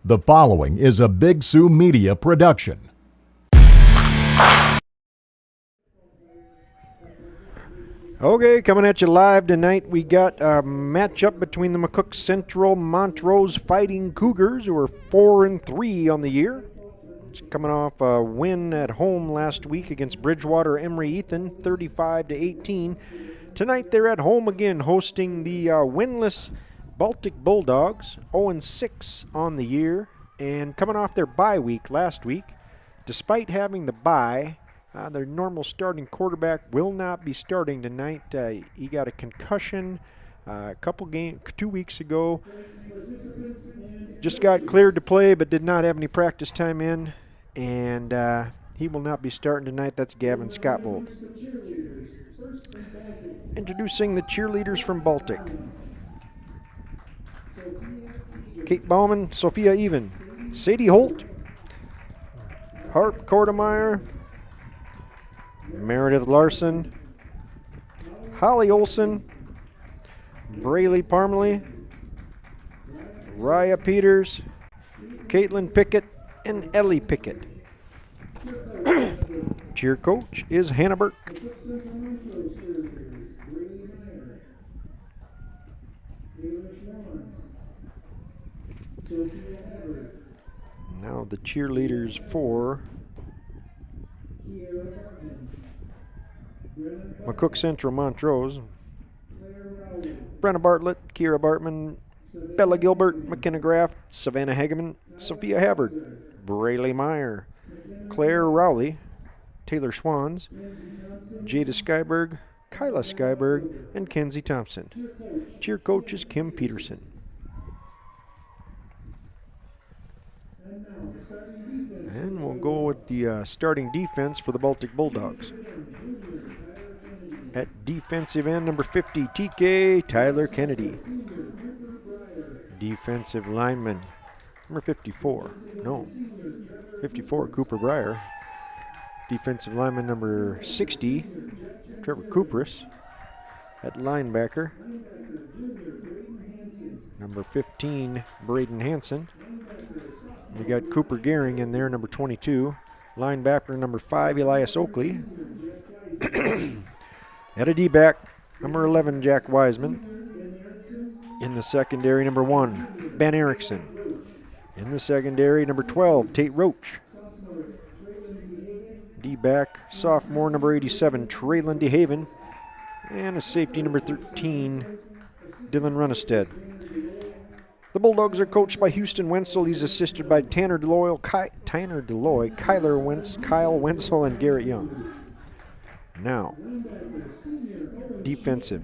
The following is a Big Sioux Media production. Okay, coming at you live tonight, we got a matchup between the McCook Central Montrose Fighting Cougars, who are 4-3 on the year. It's coming off a win at home last week against Bridgewater Emery-Ethan, 35-18. Tonight they're at home again, hosting the winless Baltic Bulldogs, 0-6 on the year, and coming off their bye week last week. Despite having the bye, their normal starting quarterback will not be starting tonight. He got a concussion a 2 weeks ago. Just got cleared to play, but did not have any practice time in, and he will not be starting tonight. That's Gavin Scottbold. Introducing the cheerleaders from Baltic: Kate Bauman, Sophia Even, Sadie Holt, Harp Kortemeyer, Meredith Larson, Holly Olson, Braylee Parmalee, Raya Peters, Caitlin Pickett, and Ellie Pickett. Cheer coach is Hannah Burke. Now the cheerleaders for McCook Central Montrose: Brenna Bartlett, Kira Bartman, Bella Gilbert, McKenna Graff, Savannah Hageman, Sophia Havard, Braylee Meyer, Claire Rowley, Taylor Schwans, Jada Skyberg, Kyla Skyberg, and Kenzie Thompson. Cheer coach is Kim Peterson. And we'll go with the starting defense for the Baltic Bulldogs. At defensive end, number 50, TK Tyler Kennedy. Defensive lineman, number 54, Cooper Breyer. Defensive lineman, number 60, Trevor Kupris. At linebacker, number 15, Braden Hansen. We got Cooper Gehring in there, number 22. Linebacker, number 5, Elias Oakley. At a D-back, number 11, Jack Wiseman. In the secondary, number 1, Ben Erickson. In the secondary, number 12, Tate Roach. D-back, sophomore, number 87, Traylon DeHaven. And a safety, number 13, Dylan Runnestead. The Bulldogs are coached by Houston Wenzel. He's assisted by Tanner Deloy, Kyle Wenzel, and Garrett Young. Now, defensive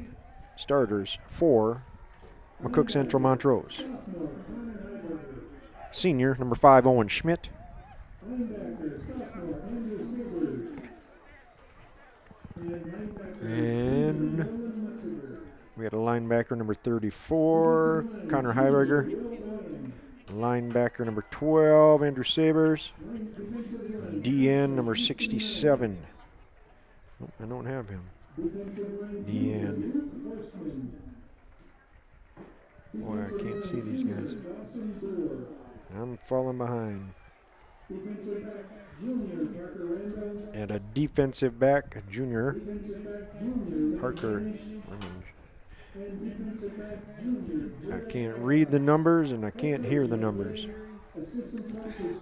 starters for McCook Central Montrose: senior, number 5, Owen Schmidt. And we got a linebacker, number 34, Connor Heiberger. Linebacker, number 12, Andrew Sabers. DN, number 67. Nope, I don't have him. DN. Boy, I can't see these guys. I'm falling behind. And a defensive back, a junior, Parker. I can't read the numbers and I can't hear the numbers.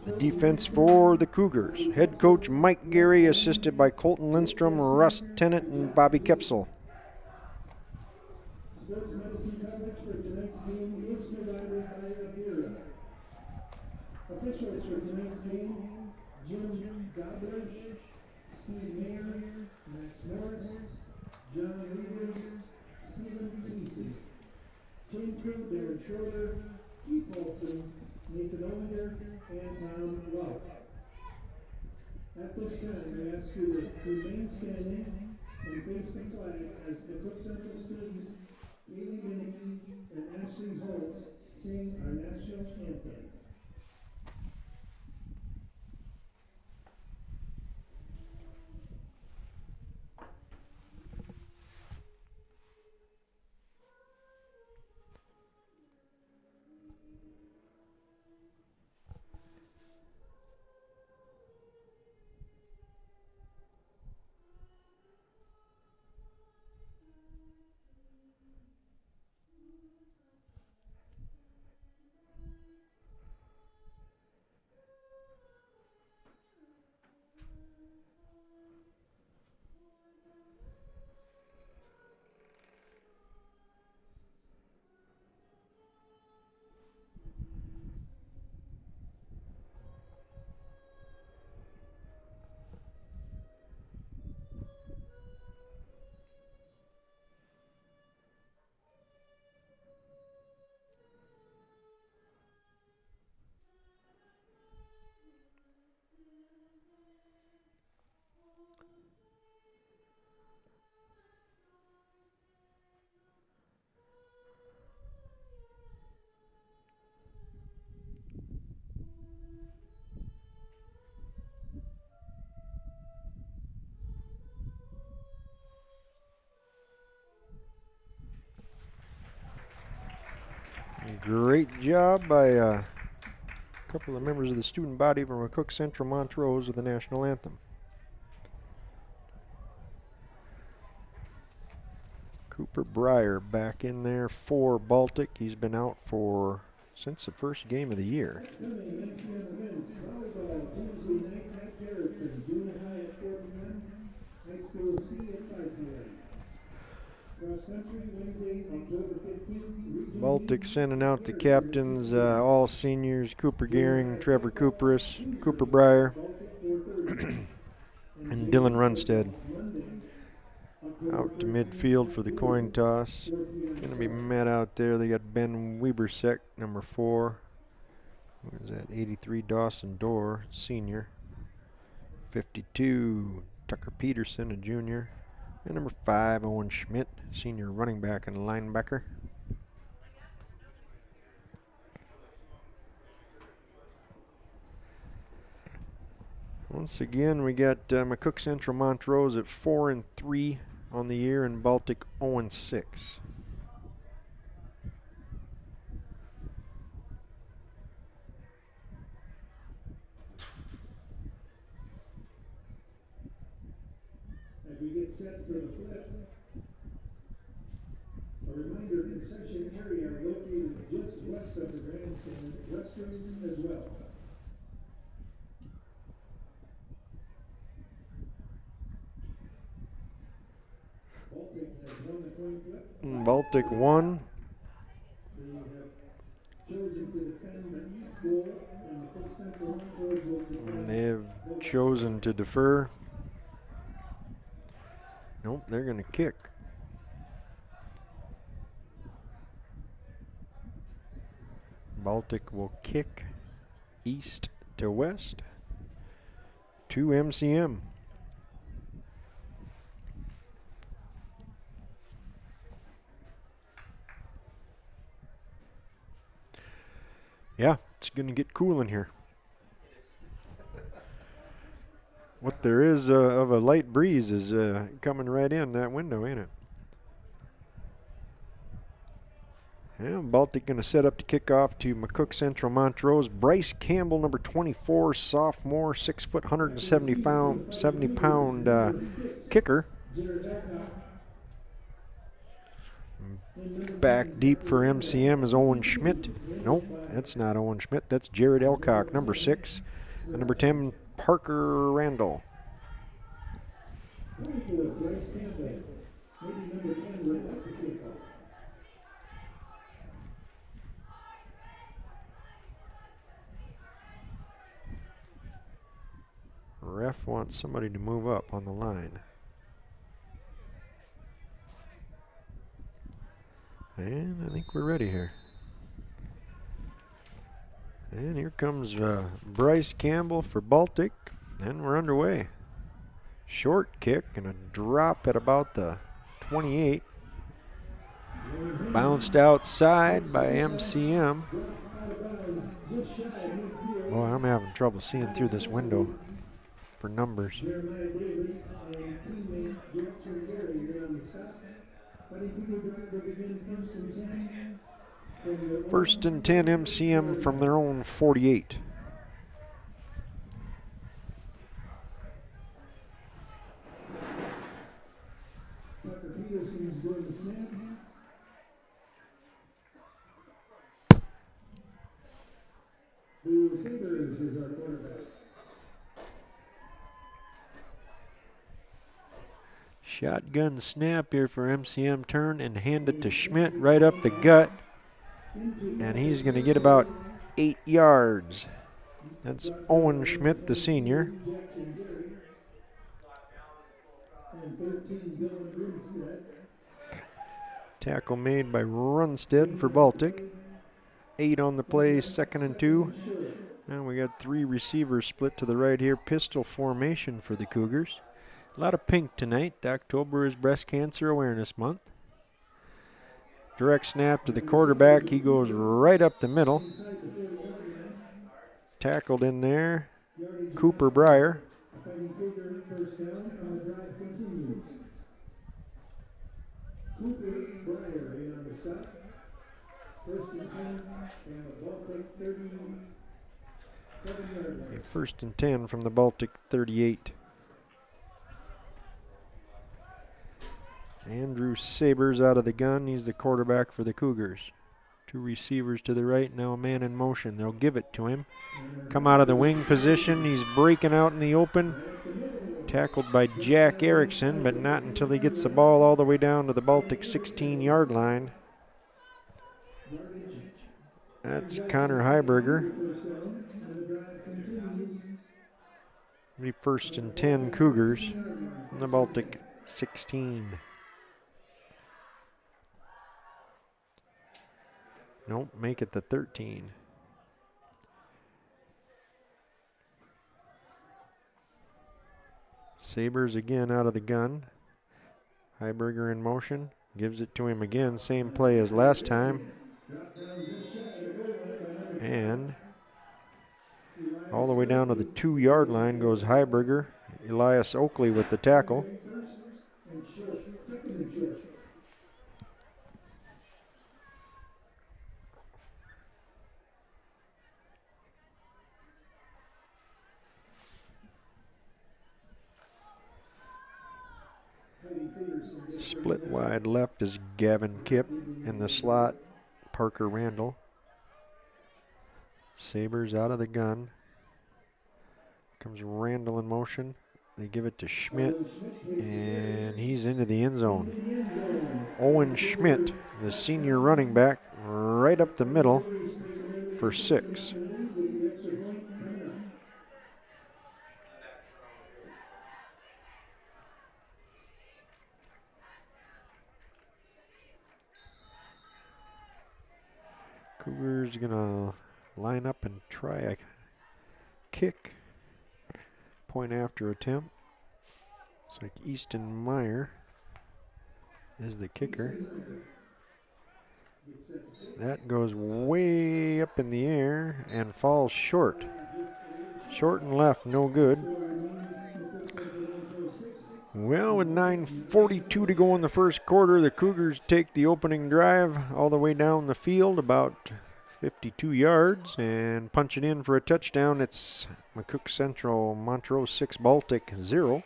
The defense for the Cougars: head coach Mike Gary, assisted by Colton Lindstrom, Russ Tennant, and Bobby Kepsel. Officials for tonight's game: Jim Godrich, Steve Mayer, Max Norris, John Reavers, Stephen Teese. Team crew: Darren Schroeder, Keith Olson, Nathan Olinger, and Tom Love. At this time, I ask you to remain standing and face the flag as McCook Central students Haley Minneke and Ashley Holtz sing our national anthem. Great job by a couple of members of the student body from McCook Central Montrose with the national anthem. Cooper Breyer back in there for Baltic. He's been out since the first game of the year. Tuesday night at Garrison, junior high at 4 p.m., high school C at 5 p.m. Cross country Wednesday, October 15th. Baltic sending out the captains, all seniors: Cooper Gehring, Trevor Cooperis, Cooper Breyer, and Dylan Runstead. Out to midfield for the coin toss. Going to be met out there. They got Ben Webersek, number 4. What is that? 83, Dawson Dorr, senior. 52, Tucker Peterson, a junior. And number 5, Owen Schmidt, senior running back and linebacker. Once again, we got McCook Central Montrose at 4-3 on the year, and Baltic 0-6. As we get set for the flip, a reminder, concession area located just west of the grandstand, restrooms as well. Baltic has won the coin flip. Baltic won. They have chosen to defend the east goal, and the McCook Central Montrose will defend. They have chosen to defer. Nope, they're going to kick. Baltic will kick east to west to MCM. Yeah, it's going to get cool in here. What there is of a light breeze is coming right in that window, ain't it? Yeah, Baltic going to set up to kick off to McCook Central Montrose. Bryce Campbell, number 24, sophomore, 6 foot, 170 pound kicker. Back deep for MCM is Owen Schmidt. Nope, that's not Owen Schmidt. That's Jared Elcock, number 6. And number 10, Parker Randall. Ref wants somebody to move up on the line. And I think we're ready here. And here comes Bryce Campbell for Baltic. And we're underway. Short kick and a drop at about the 28. Bounced outside by MCM. Boy, I'm having trouble seeing through this window for numbers. First and 10 MCM from their own 48. Tucker Peterson's doing the snaps. The receivers is our quarterback. Shotgun snap here for MCM. Turn and hand it to Schmidt right up the gut. And he's going to get about 8 yards. That's Owen Schmidt, the senior. Tackle made by Runstead for Baltic. 8 on the play, 2nd and 2. And we got 3 receivers split to the right here. Pistol formation for the Cougars. A lot of pink tonight. October is Breast Cancer Awareness Month. Direct snap to the quarterback. He goes right up the middle. Tackled in there. Cooper Breyer. First and 10 from the Baltic 37-yard line. First and 10 from the Baltic 38. Andrew Sabers out of the gun. He's the quarterback for the Cougars. Two receivers to the right, now a man in motion. They'll give it to him. Come out of the wing position. He's breaking out in the open. Tackled by Jack Erickson, but not until he gets the ball all the way down to the Baltic 16-yard line. That's Connor Heiberger. Be first and 10 Cougars in the Baltic 16. Nope, make it the 13. Sabers again out of the gun. Heiberger in motion. Gives it to him again. Same play as last time. And all the way down to the 2-yard line goes Heiberger. Elias Oakley with the tackle. Split wide left is Gavin Kipp. In the slot, Parker Randall. Sabers out of the gun. Comes Randall in motion. They give it to Schmidt, and he's into the end zone. Owen Schmidt, the senior running back, right up the middle for 6. Cougars gonna line up and try a kick. Point after attempt. It's like Easton Meyer is the kicker. That goes way up in the air and falls short. Short and left, no good. Well, with 9:42 to go in the first quarter, the Cougars take the opening drive all the way down the field, about 52 yards, and punch it in for a touchdown. It's McCook Central, Montrose 6, Baltic 0.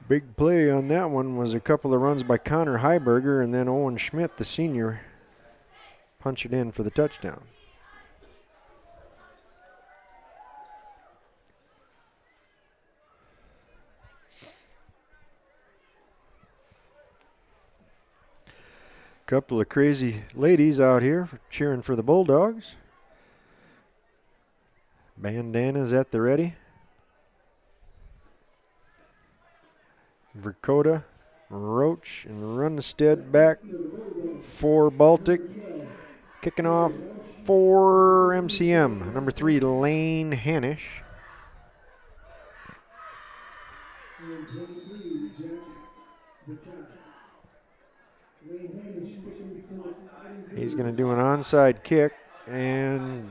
Big play on that one was a couple of runs by Connor Heiberger, and then Owen Schmidt, the senior, punch it in for the touchdown. Couple of crazy ladies out here cheering for the Bulldogs. Bandanas at the ready. Verkota, Roach, and Runstead back for Baltic. Kicking off for MCM, number 3, Lane Hanish. He's going to do an onside kick, and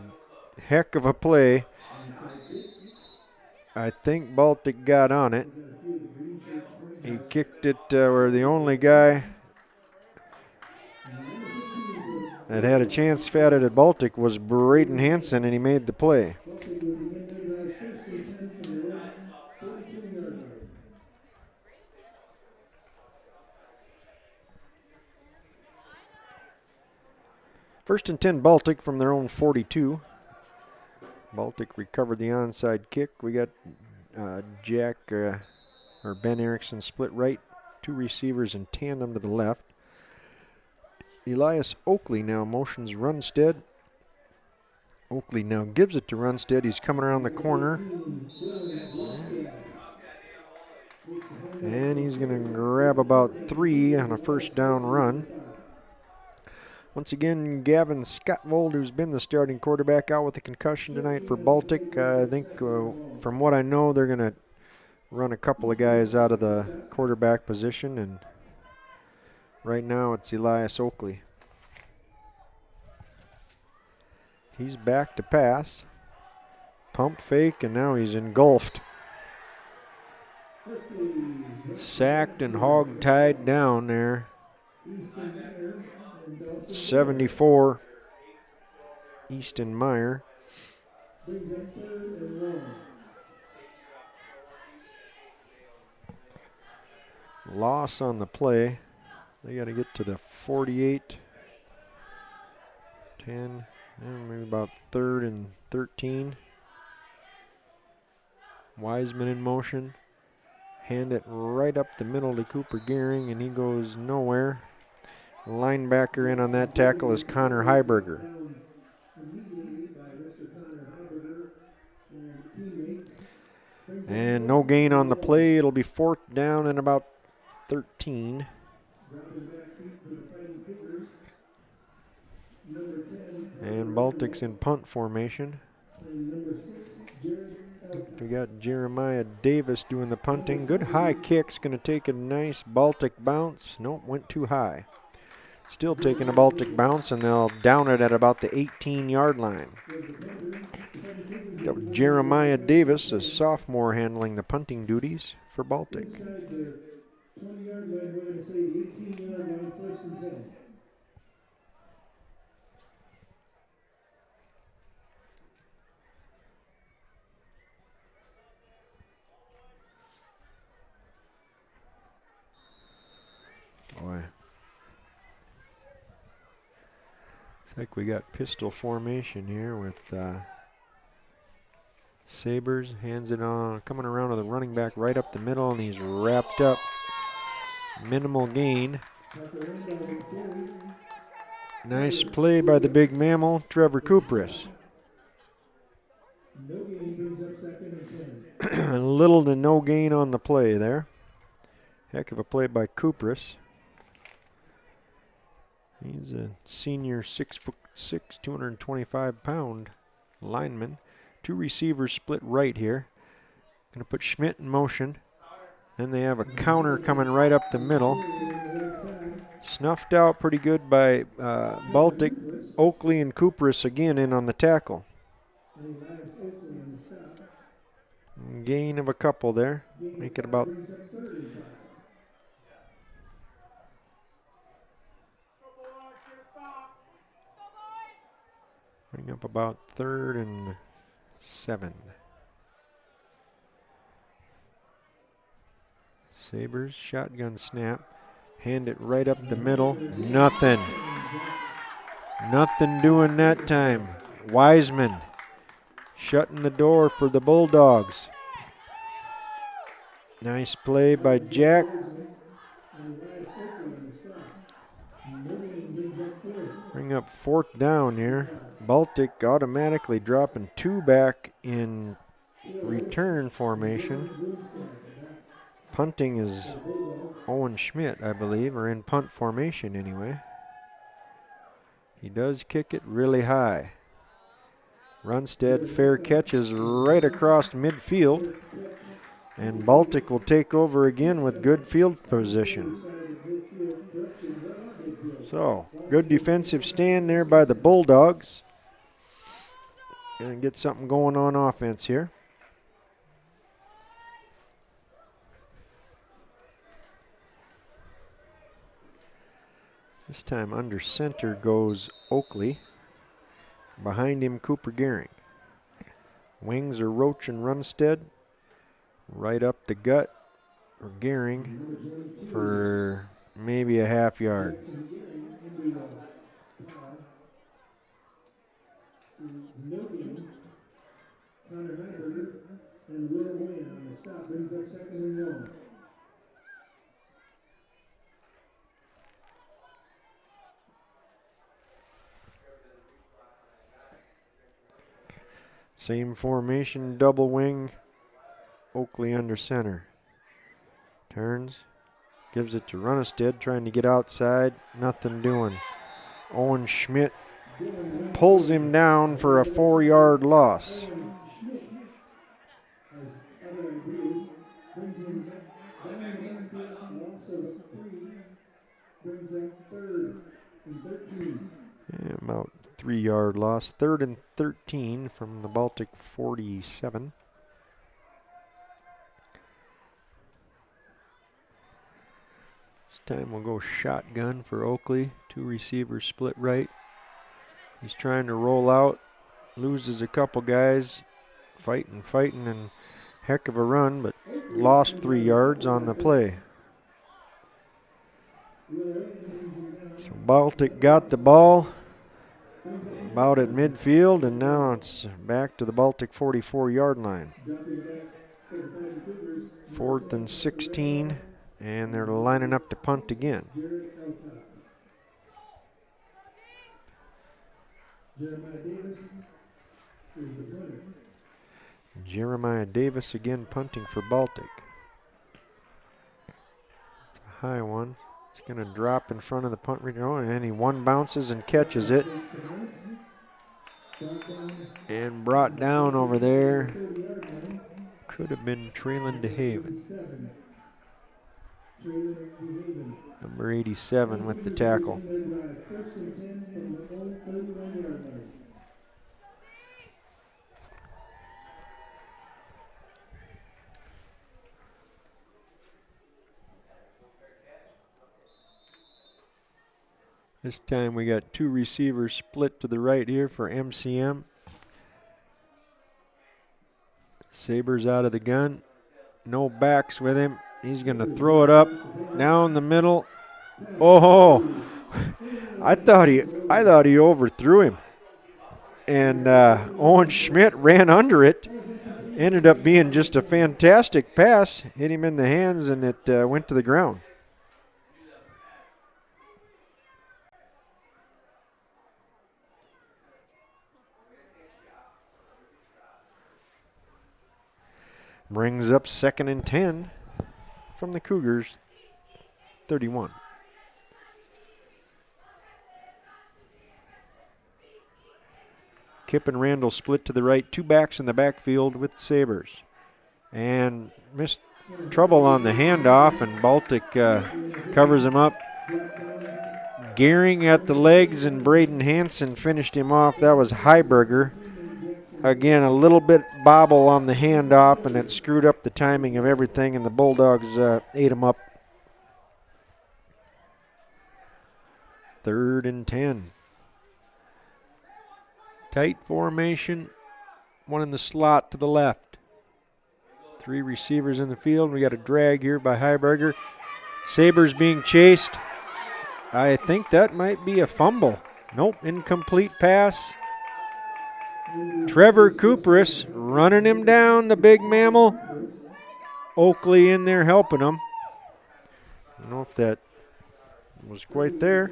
heck of a play. I think Baltic got on it. He kicked it where the only guy that had a chance at it at Baltic was Braden Hansen, and he made the play. First and 10 Baltic from their own 42. Baltic recovered the onside kick. We got Ben Erickson split right, 2 receivers in tandem to the left. Elias Oakley now motions Runstead. Oakley now gives it to Runstead. He's coming around the corner. And he's going to grab about 3 on a first down run. Once again, Gavin Scottvold, who's been the starting quarterback, out with a concussion tonight for Baltic. I think, from what I know, they're going to run a couple of guys out of the quarterback position, and right now it's Elias Oakley. He's back to pass. Pump fake, and now he's engulfed. Sacked and hog-tied down there Easton Meyer and Dawson 74, Easton Meyer. brings up 3rd and long. Loss on the play. They got to get to the 48. 10, maybe about 3rd and 13. Wiseman in motion. Hand it right up the middle to Cooper Gehring, and he goes nowhere. Linebacker in on that tackle is Connor Heiberger. Down immediately by Mr. Connor Heiberger and teammates. Brings up And no gain on the play. It'll be 4th down and about 13. dropping back feet for the Fighting Cougars. Number 10. And Baltic's in punt formation. And number 6, Jared Elk. We got Jeremiah Davis doing the punting. Good high kick's going to take a nice Baltic bounce. Nope, went too high. Still taking a Baltic bounce, and they'll down it at about the 18-yard line. Got Jeremiah Davis, a sophomore, handling the punting duties for Baltic. Inside the 20-yard line, we're going to say the 18-yard line, 1st and 10. Boy. Looks like we got pistol formation here with Sabers. Hands it on, coming around to the running back right up the middle, and he's wrapped up. Minimal gain. Nice play by the big mammal, Trevor Kupris. No gain brings up 2nd and 10. Little to no gain on the play there. Heck of a play by Kupris. He's a senior 6'6", 225-pound lineman. 2 receivers split right here. Going to put Schmidt in motion. Then they have a counter coming right up the middle. Snuffed out pretty good by Baltic. Oakley and Kupris again in on the tackle. Gain of a couple there. Make it about bring up about 3rd and 7. Sabers, shotgun snap. Hand it right up the middle. Nothing. Nothing doing that time. Wiseman shutting the door for the Bulldogs. Nice play by Jack. Bring up 4th down here. Baltic automatically dropping 2 back in return formation. Punting is Owen Schmidt, I believe, or in punt formation anyway. He does kick it really high. Runstead fair catches right across midfield. And Baltic will take over again with good field position. So, good defensive stand there by the Bulldogs. Gonna get something going on offense here. This time under center goes Oakley. Behind him, Cooper Gehring. Wings are Roach and Runstead. Right up the gut for Gehring for maybe a half yard. Connor Heiberger and Will Wynn on the stop brings up 2nd and 1. Same formation, double wing. Oakley under center. Turns. Gives it to Runstead, trying to get outside. Nothing doing. Owen Schmidt pulls him down for a 4-yard loss. Schmidt has other ideas, brings him down the downfield, loss of 3, brings up 3rd and 13. Yeah, about 3-yard loss. 3rd and 13 from the Baltic 47. This time we'll go shotgun for Oakley. 2 receivers split right. He's trying to roll out. Loses a couple guys. Fighting, and heck of a run, but lost 3 yards on the play. So Baltic got the ball about at midfield, and now it's back to the Baltic 44-yard line. 4th and 16, and they're lining up to punt again. Jeremiah Davis again punting for Baltic. It's a high one. It's going to drop in front of the punt return, and he one bounces and catches it. And brought down over there. Could have been Traylon DeHaven. Number 87 with the tackle. This time we got 2 receivers split to the right here for MCM. Sabers out of the gun. No backs with him. He's going to throw it up down the middle. Oh, I thought he overthrew him. And Owen Schmidt ran under it. Ended up being just a fantastic pass. Hit him in the hands, and it went to the ground. Brings up 2nd and 10 from the Cougars, 31. Kip and Randall split to the right, 2 backs in the backfield with Sabres. And missed trouble on the handoff, and Baltic covers him up. Gearing at the legs, and Braden Hansen finished him off. That was Heiberger. Again, a little bit bobble on the handoff, and it screwed up the timing of everything, and the Bulldogs ate him up. 3rd and 10. Tight formation, 1 in the slot to the left. 3 receivers in the field. We got a drag here by Heiberger. Sabres being chased. I think that might be a fumble. Nope, incomplete pass. Trevor Cooperis running him down, the big mammal. Oakley in there helping him. I don't know if that was quite there.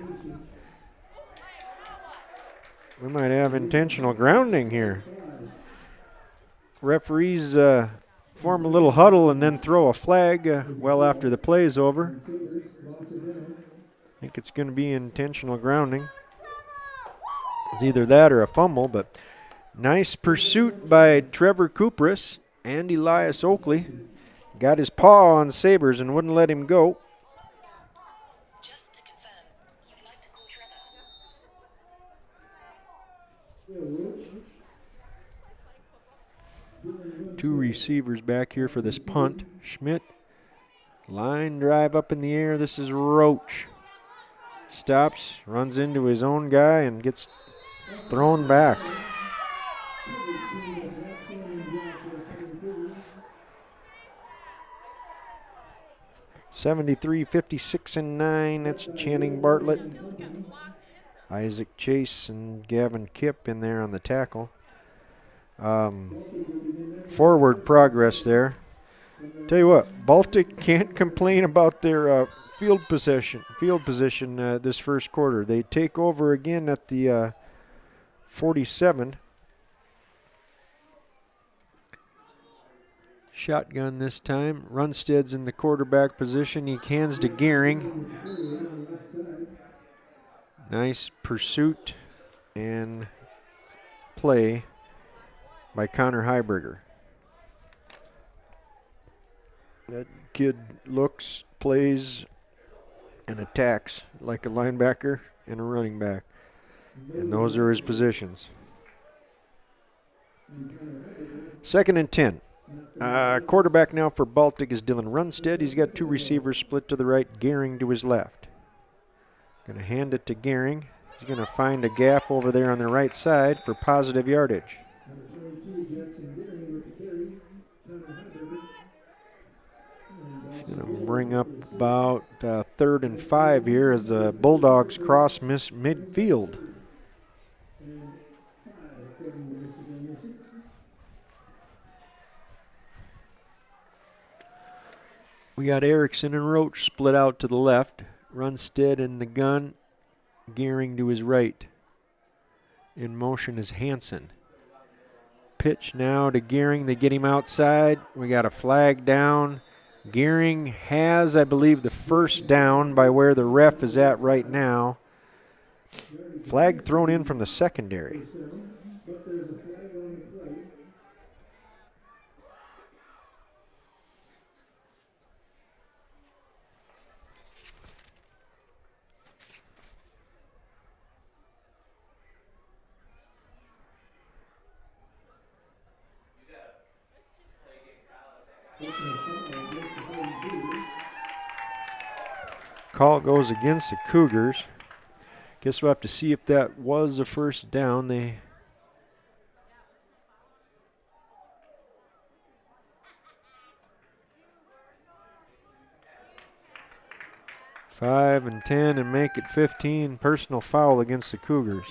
We might have intentional grounding here. Referees form a little huddle and then throw a flag well after the play is over. I think it's going to be intentional grounding. It's either that or a fumble, but nice pursuit by Trevor Cooperis and Elias Oakley. Got his paw on Sabres and wouldn't let him go. Just to confirm, you'd like to call Trevor. 2 receivers back here for this punt. Schmidt, line drive up in the air. This is Roach. Stops, runs into his own guy, and gets thrown back. (73-56-9). That's Channing Bartlett, Isaac Chase, and Gavin Kipp in there on the tackle. Forward progress there. Tell you what, Baltic can't complain about their field position this first quarter. They take over again at the 47. Shotgun this time. Runstead's in the quarterback position. He hands to Gehring. Nice pursuit and play by Connor Heiberger. That kid looks, plays, and attacks like a linebacker and a running back. And those are his positions. 2nd and 10. Quarterback now for Baltic is Dylan Runstead. He's got 2 receivers split to the right, Gehring to his left. Going to hand it to Gehring. He's going to find a gap over there on the right side for positive yardage. He's going to bring up about 3rd and 5 here as the Bulldogs cross midfield. We got Erickson and Roach split out to the left. Runstead in the gun. Gehring to his right. In motion is Hansen. Pitch now to Gehring. They get him outside. We got a flag down. Gehring has, I believe, the first down by where the ref is at right now. Flag thrown in from the secondary. Call goes against the Cougars. Guess we'll have to see if that was a first down. They 5 and 10 and make it 15. Personal foul against the Cougars.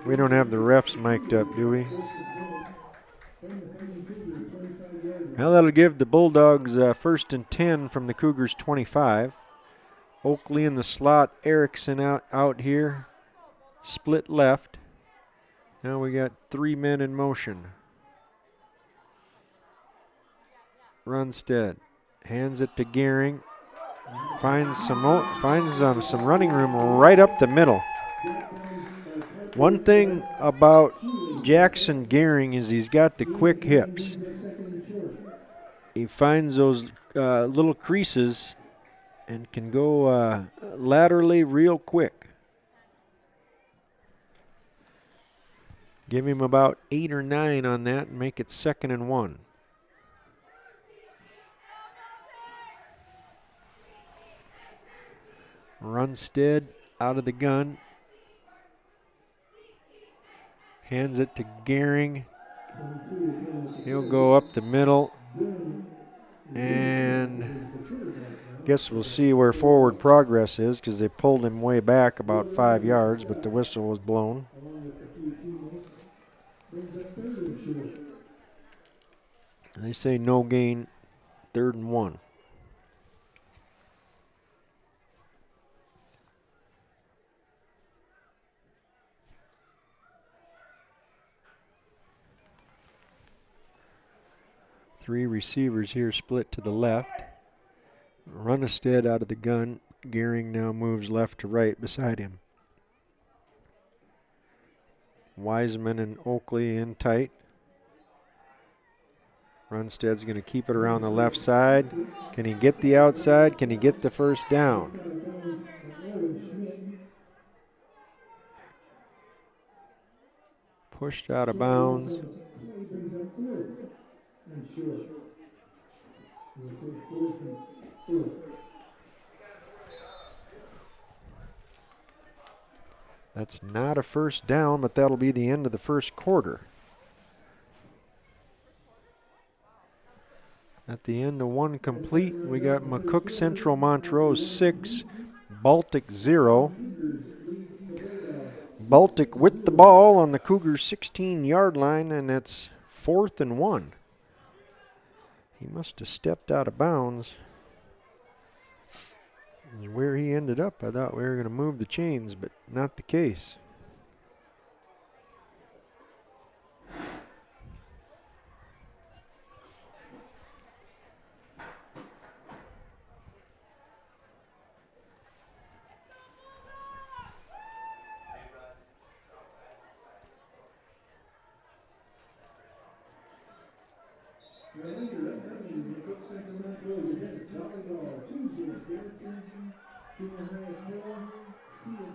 We don't have the refs mic'd up, do we? Well, that'll give the Bulldogs 1st and 10 from the Cougars 25. Oakley in the slot, Erickson out here. Split left. Now we got 3 men in motion. Runstead hands it to Gehring. Finds some running room right up the middle. One thing about Jackson Gehring is he's got the quick hips. He finds those little creases and can go laterally real quick. Give him about 8 or 9 on that and make it 2nd and 1. Runstead out of the gun. Hands it to Gehring. He'll go up the middle. And guess we'll see where forward progress is because they pulled him way back about 5 yards, but the whistle was blown. They say no gain, 3rd and 1. Three receivers here split to the left. Runstead out of the gun. Gehring now moves left to right beside him. Wiseman and Oakley in tight. Runstead's going to keep it around the left side. Can he get the outside? Can he get the first down? Pushed out of bounds. That's not a first down, but that'll be the end of the first quarter. At the end of 1 complete, we got McCook Central Montrose 6, Baltic 0. Baltic with the ball on the Cougars' 16-yard line, and it's 4th and 1. He must have stepped out of bounds. Where he ended up, I thought we were going to move the chains, but not the case.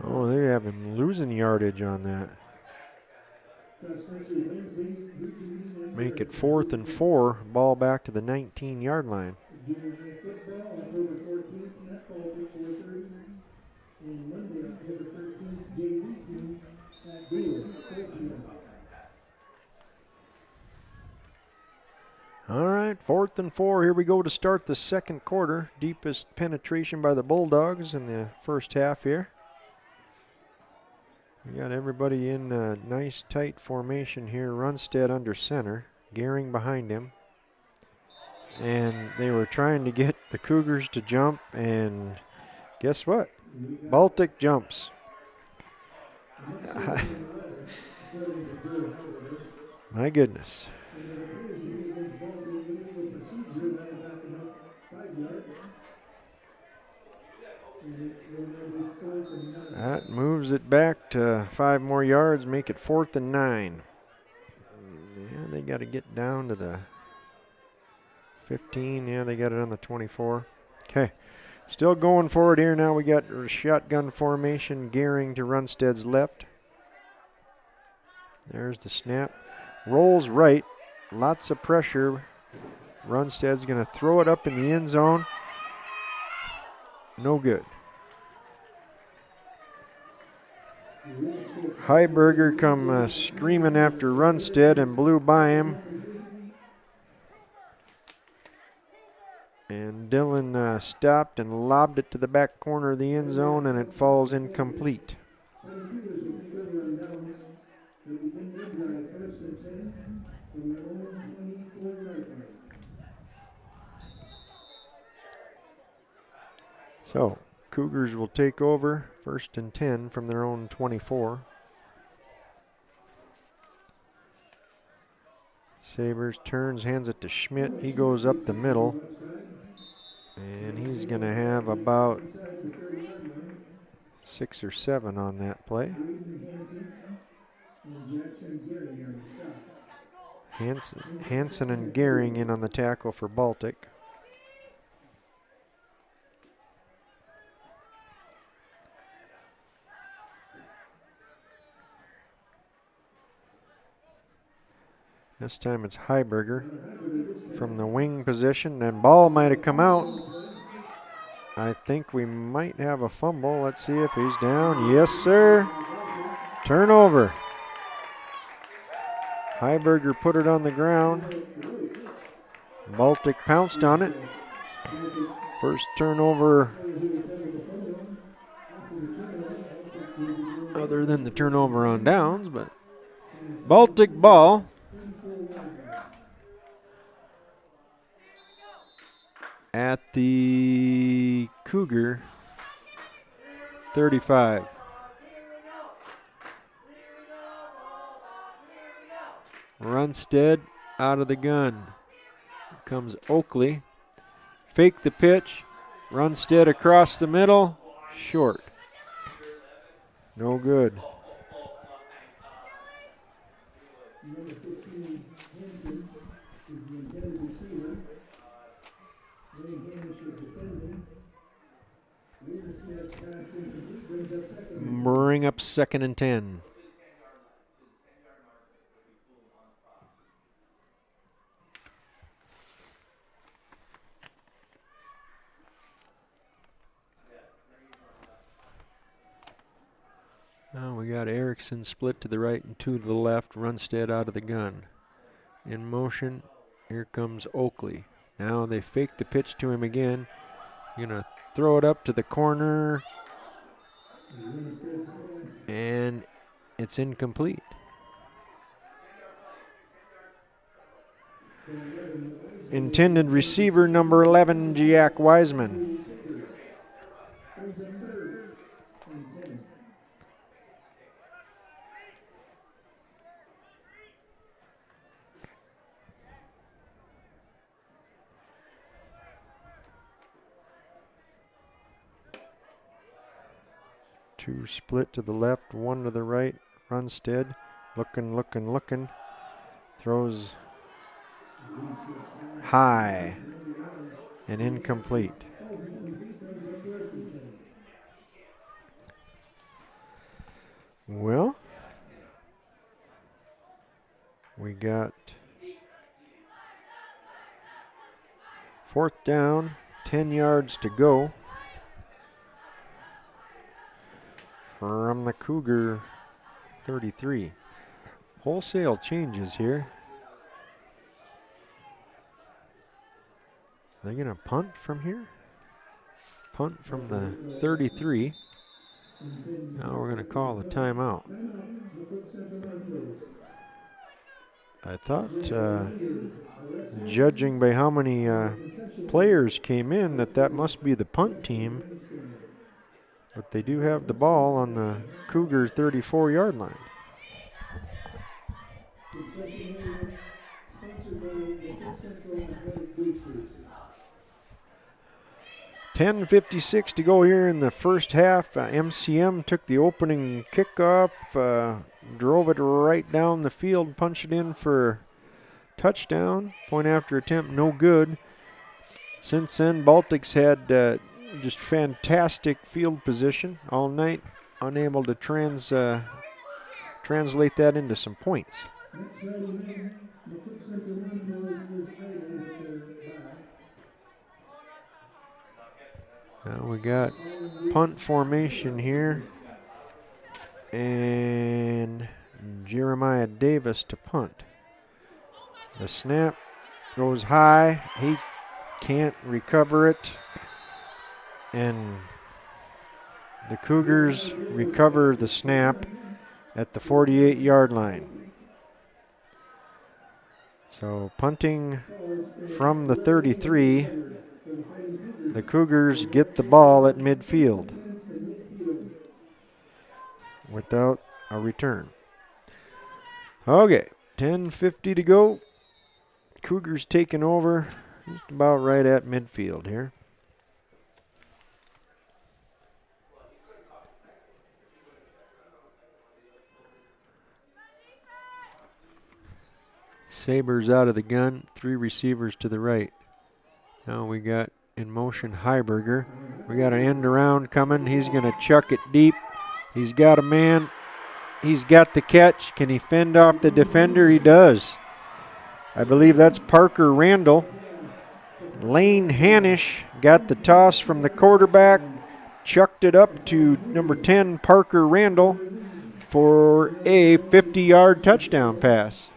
Oh, they have him losing yardage on that. Make it 4th and 4. Ball back to the 19-yard line. Junior high football, October 14th at Baltic 4:30. And Monday, October 13th, JV team at Baylor 4 p.m. All right, 4th and 4. Here we go to start the second quarter. Deepest penetration by the Bulldogs in the first half here. We got everybody in a nice tight formation here. Runstead under center, Gehring behind him. And they were trying to get the Cougars to jump, and guess what? Baltic jumps. My goodness. That moves it back to 5 more yards, make it 4th and 9. Yeah, they got to get down to the 15. Yeah, they got it on the 24. Okay, still going forward here now. We got shotgun formation, Gehring to Runstead's left. There's the snap. Rolls right, lots of pressure. Runstead's going to throw it up in the end zone. No good. Heiberger come screaming after Runstead and blew by him. And Dillon stopped and lobbed it to the back corner of the end zone, and it falls incomplete. So, Cougars will take over 1st and 10 from their own 24. Sabers turns, hands it to Schmidt. He goes up the middle. And he's going to have about 6 or 7 on that play. Hansen and Gehring in on the tackle for Baltic. This time it's Heiberger from the wing position, and ball might have come out. I think we might have a fumble. Let's see if he's down. Yes, sir. Turnover. Heiberger put it on the ground. Baltic pounced on it. First turnover other than the turnover on downs, but Baltic ball. At the Cougar 35. Runstead out of the gun. Here comes Oakley. Fake the pitch. Runstead across the middle. Short. No good. Bring up 2nd and 10. Now we got Erickson split to the right and 2 to the left. Runstead out of the gun. In motion, here comes Oakley. Now they fake the pitch to him again. Gonna throw it up to the corner. And it's incomplete. Intended receiver number 11, Jack Wiseman. Two split to the left, 1 to the right. Runstead looking. Throws high and incomplete. Well, down, 10 yards to go from the Cougar 33. Wholesale changes here. Are they going to punt from here? Punt from the 33. Now we're going to call the timeout. I thought, judging by how many players came in, that must be the punt team. But they do have the ball on the Cougar 34-yard line. 10:56 to go here in the first half. MCM took the opening kickoff, drove it right down the field, punched it in for touchdown. Point after attempt, no good. Since then, Baltics had just fantastic field position all night, unable to translate that into some points. Now we got punt formation here, and Jeremiah Davis to punt. The snap goes high. He can't recover it, and the Cougars recover the snap at the 48-yard line. So punting from the 33. The Cougars get the ball at midfield without a return. Okay, 10:50 to go. Cougars taking over just about right at midfield here. Sabres out of the gun, 3 receivers to the right. Now we got in motion Heiberger. We got an end around coming. He's going to chuck it deep. He's got a man. He's got the catch. Can he fend off the defender? He does. I believe that's Parker Randall. Lane Hanish got the toss from the quarterback, chucked it up to number 10, Parker Randall, for a 50-yard touchdown pass.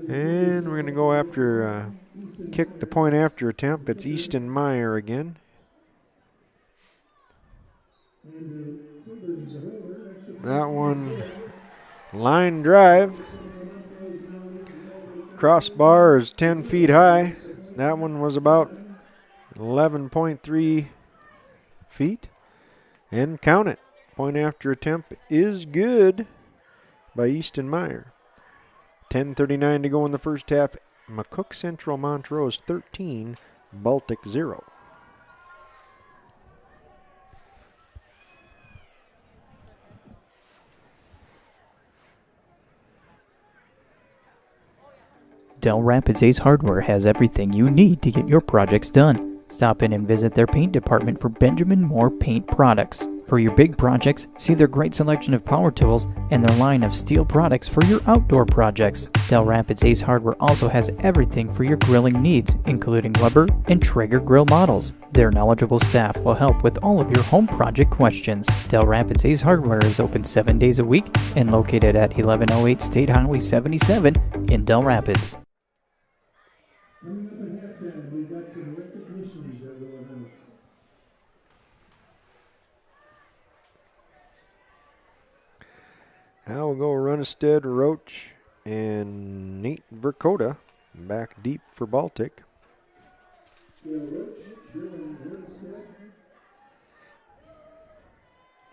And we're going to go after, kick the point after attempt. It's Easton Meyer again. That one, line drive. Crossbar is 10 feet high. That one was about 11.3 feet. And count it. Point after attempt is good by Easton Meyer. 10:39 to go in the first half. McCook Central Montrose 13, Baltic 0. Del Rapids Ace Hardware has everything you need to get your projects done. Stop in and visit their paint department for Benjamin Moore paint products. For your big projects, see their great selection of power tools and their line of steel products for your outdoor projects. Del Rapids Ace Hardware also has everything for your grilling needs, including Weber and Traeger grill models. Their knowledgeable staff will help with all of your home project questions. Del Rapids Ace Hardware is open 7 days a week and located at 1108 State Highway 77 in Del Rapids. Coming up at halftime, we've got some recognitions that we'll announce. Now we'll go Runestead, Roach, and Nate Verkota back deep for Baltic. Bill Roach, Dylan Runstead,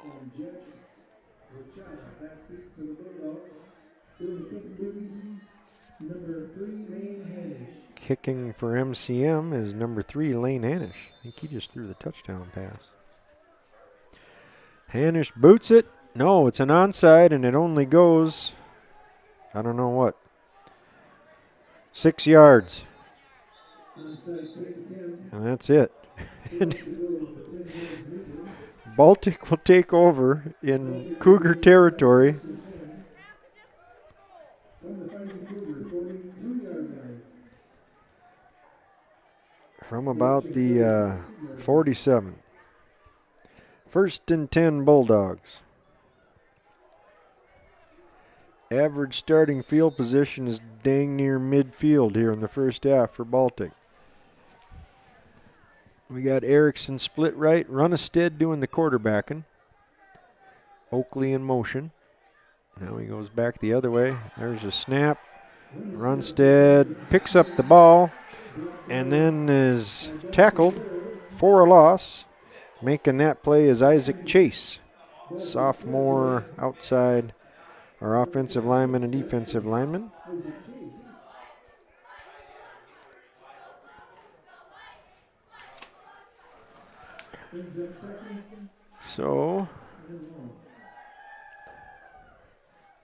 and Jets Rachada back deep for the Bulldogs. Doing the kicking booties, number 3, Lane Hanish. Kicking for MCM is number 3, Lane Hanish. I think he just threw the touchdown pass. Hanish boots it. No, it's an onside, and it only goes, I don't know what, 6 yards. Onside kick attempt. And that's it. Baltic will take over in Cougar territory. From about the 47. 1st and 10 Bulldogs. Average starting field position is dang near midfield here in the first half for Baltic. We got Erickson split right, Runnestead doing the quarterbacking. Oakley in motion. Now he goes back the other way. There's a snap. Runstead picks up the ball and then is tackled for a loss. Making that play is Isaac Chase, sophomore outside our offensive lineman and defensive lineman. So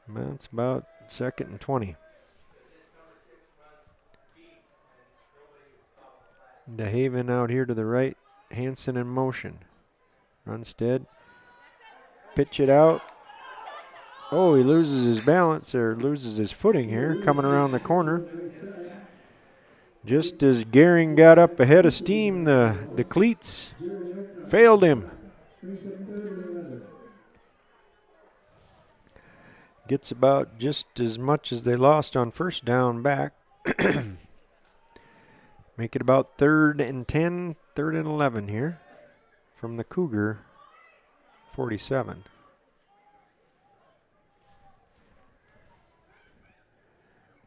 that's about 2nd and 20. DeHaven out here to the right. Hanson in motion. Runstead. Pitch it out. Oh, he loses his balance or loses his footing here coming around the corner. Just as Gehring got up ahead of steam, the cleats failed him. Gets about just as much as they lost on first down back. Make it about 3rd and 10, 3rd and 11 here from the Cougar 47.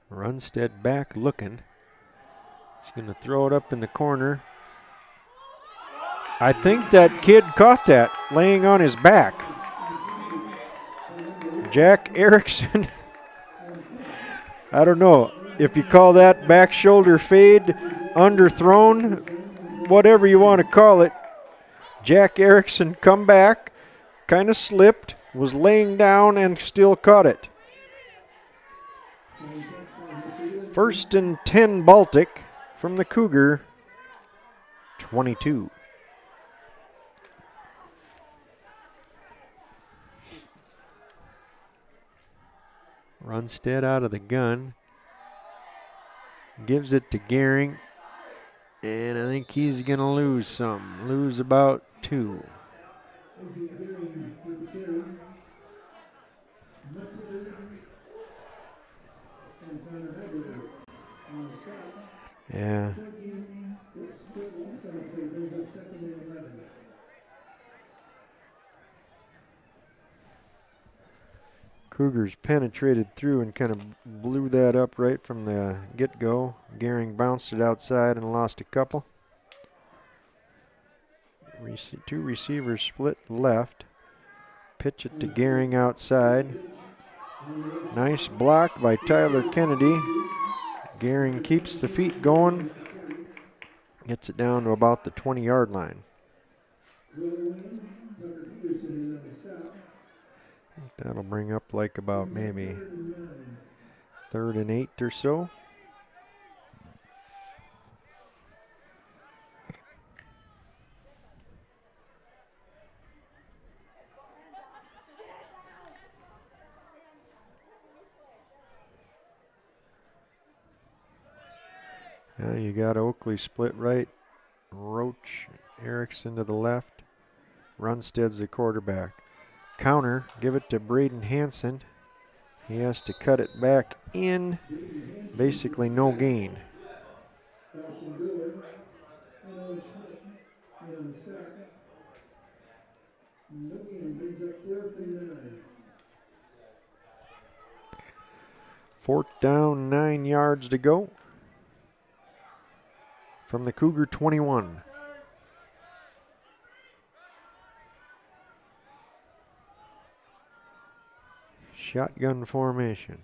Runstead back looking. He's going to throw it up in the corner. I think that kid caught that laying on his back. Jack Erickson. I don't know if you call that back shoulder fade, underthrown, whatever you want to call it. Jack Erickson come back, kind of slipped, was laying down and still caught it. 1st and 10 Baltic from the Cougar 22. Runstead out of the gun. Gives it to Gehring. And I think he's going to lose some. Lose about 2. Yeah. Cougars penetrated through and kind of blew that up right from the get-go. Gehring bounced it outside and lost a couple. Two receivers split left. Pitch it to Gehring outside. Nice block by Tyler Kennedy. Gehring keeps the feet going. Gets it down to about the 20-yard line. That'll bring up like about maybe 3rd and 8 or so. Now you got Oakley split right, Roach, Erickson to the left, Runstead's the quarterback. Counter, give it to Braden Hanson. He has to cut it back in, basically no gain. Fourth down, 9 yards to go from the Cougar 21. Shotgun formation.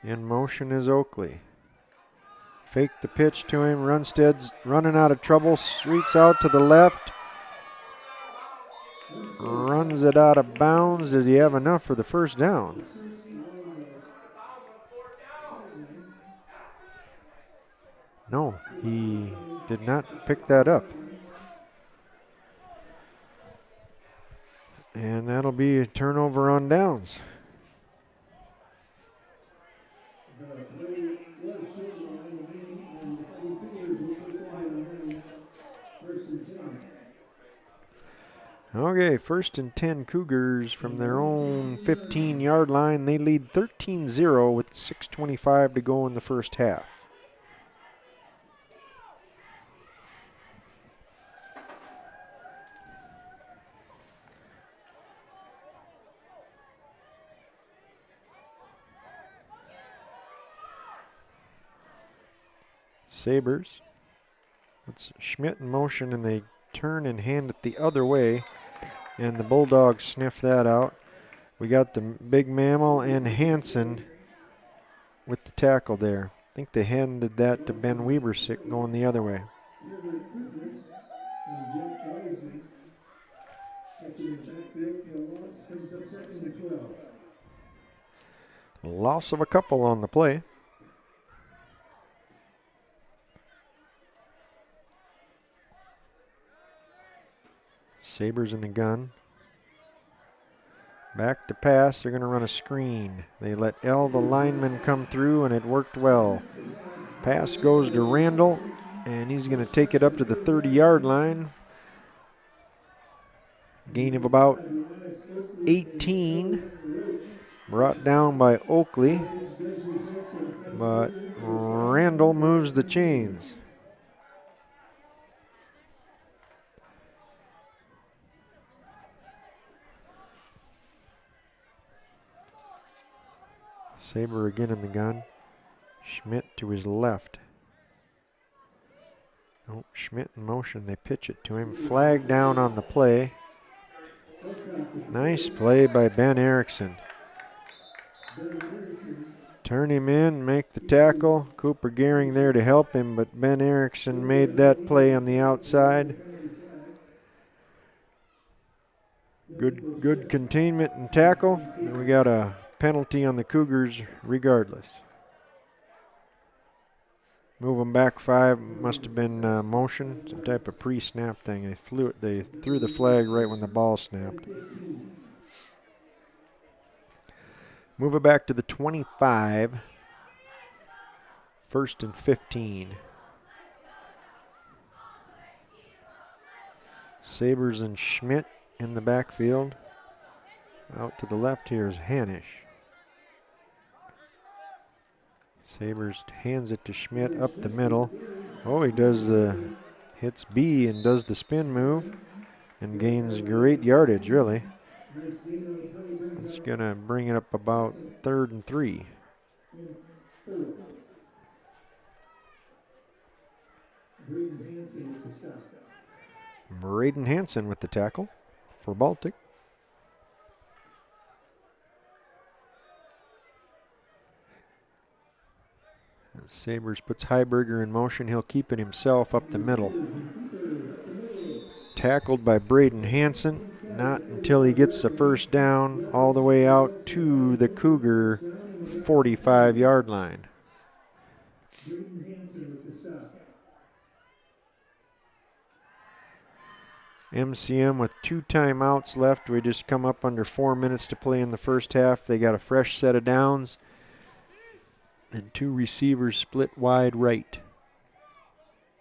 In motion is Oakley. Fake the pitch to him. Runstead's running out of trouble. Sweeps out to the left. Runs it out of bounds. Does he have enough for the first down? No, He did not pick that up. And that'll be a turnover on downs. Okay, 1st and 10 Cougars from their own 15-yard line. They lead 13-0 with 6:25 to go in the first half. Sabres. It's Schmidt in motion, and they turn and hand it the other way, and the Bulldogs sniff that out. We got the big mammal and Hansen with the tackle there. I think they handed that to Ben Webersick going the other way. Loss of a couple on the play. Sabres in the gun. Back to pass. They're going to run a screen. They let L, the lineman, come through, and it worked well. Pass goes to Randall, and he's going to take it up to the 30-yard line. Gain of about 18. Brought down by Oakley. But Randall moves the chains. Sabre again in the gun. Schmidt to his left. Oh, Schmidt in motion. They pitch it to him. Flag down on the play. Nice play by Ben Erickson. Turn him in, make the tackle. Cooper Gehring there to help him, but Ben Erickson made that play on the outside. Good containment and tackle. And we got a penalty on the Cougars regardless. Move them back 5. Must have been motion, some type of pre-snap thing. They threw the flag right when the ball snapped. Move it back to the 25. 1st and 15. Sabres and Schmidt in the backfield. Out to the left here is Hanisch. Sabres hands it to Schmidt up the middle. Oh, he hits B and does the spin move and gains great yardage, really. It's going to bring it up about 3rd and 3. Braden Hansen with the tackle for Baltic. Sabres puts Heiberger in motion. He'll keep it himself up the middle. Tackled by Braden Hansen. Not until he gets the first down all the way out to the Cougar 45-yard line. MCM with 2 timeouts left. We just come up under 4 minutes to play in the first half. They got a fresh set of downs. And 2 receivers split wide right.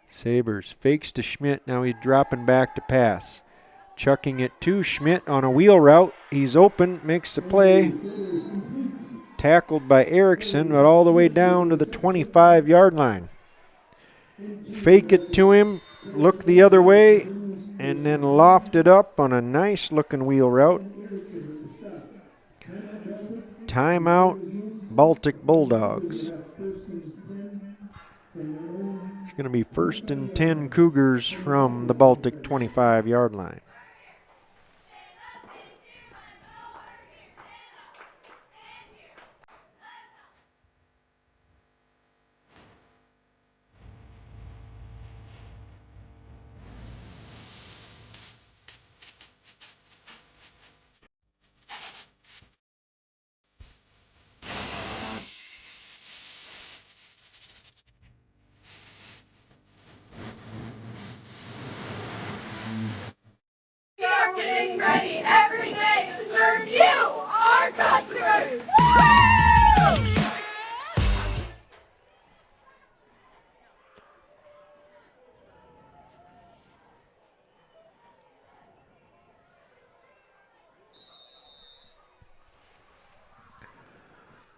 Sabres fakes to Schmidt. Now he's dropping back to pass. Chucking it to Schmidt on a wheel route. He's open, makes the play. Tackled by Erickson, but all the way down to the 25-yard line. Fake it to him, look the other way, and then loft it up on a nice-looking wheel route. Timeout, Baltic Bulldogs. It's going to be 1st and 10 Cougars from the Baltic 25-yard line.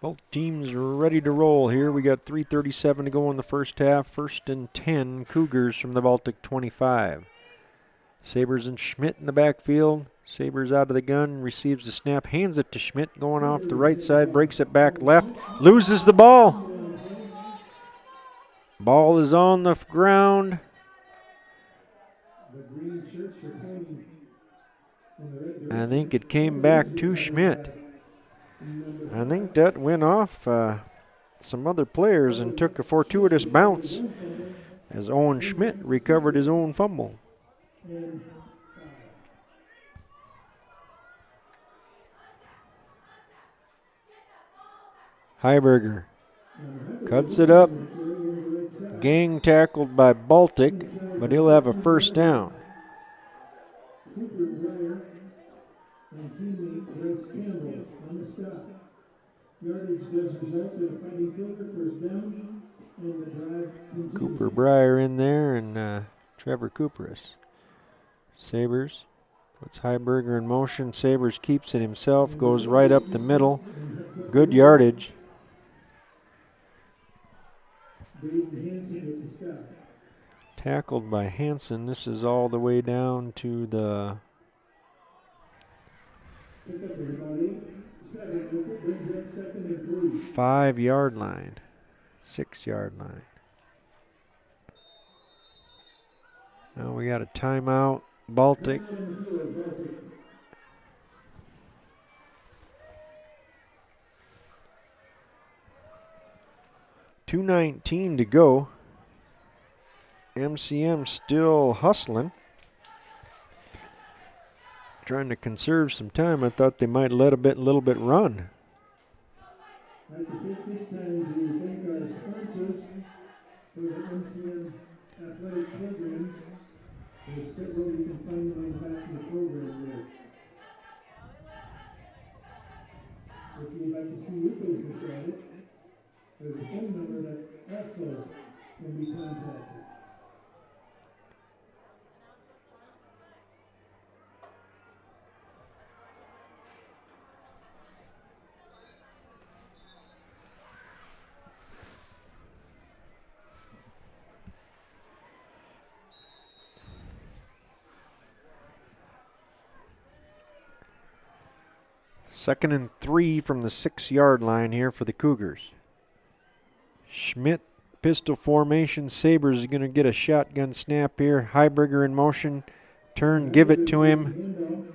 Both teams are ready to roll here. We got 3:37 to go in the first half. 1st and 10, Cougars from the Baltic 25. Sabers and Schmidt in the backfield. Sabers out of the gun, receives the snap, hands it to Schmidt, going off the right side, breaks it back left, loses the ball. Ball is on the ground. I think it came back to Schmidt. I think that went off some other players and took a fortuitous bounce as Owen Schmidt recovered his own fumble. Heiberger cuts it up. Gang tackled by Baltic, but he'll have a first down. Cooper Breyer in there and Trevor Cooperis. Sabers puts Heiberger in motion. Sabers keeps it himself, goes right up the middle. Good yardage. Tackled by Hansen. This is all the way down to the 5-yard line, 6-yard line. Now we got a timeout. Baltic. .219 to go. MCM still hustling. Trying to conserve some time. I thought they might let a little bit run. I'd like to take this time to thank our sponsors for the MCM athletic programs. There's several you can find on the back of the program there. If you'd like to see your business at it, there's a phone number that also can be contacted. Second and 3 from the 6-yard line here for the Cougars. Schmidt, pistol formation. Sabers is going to get a shotgun snap here. Heiberger in motion. Turn, give it to him.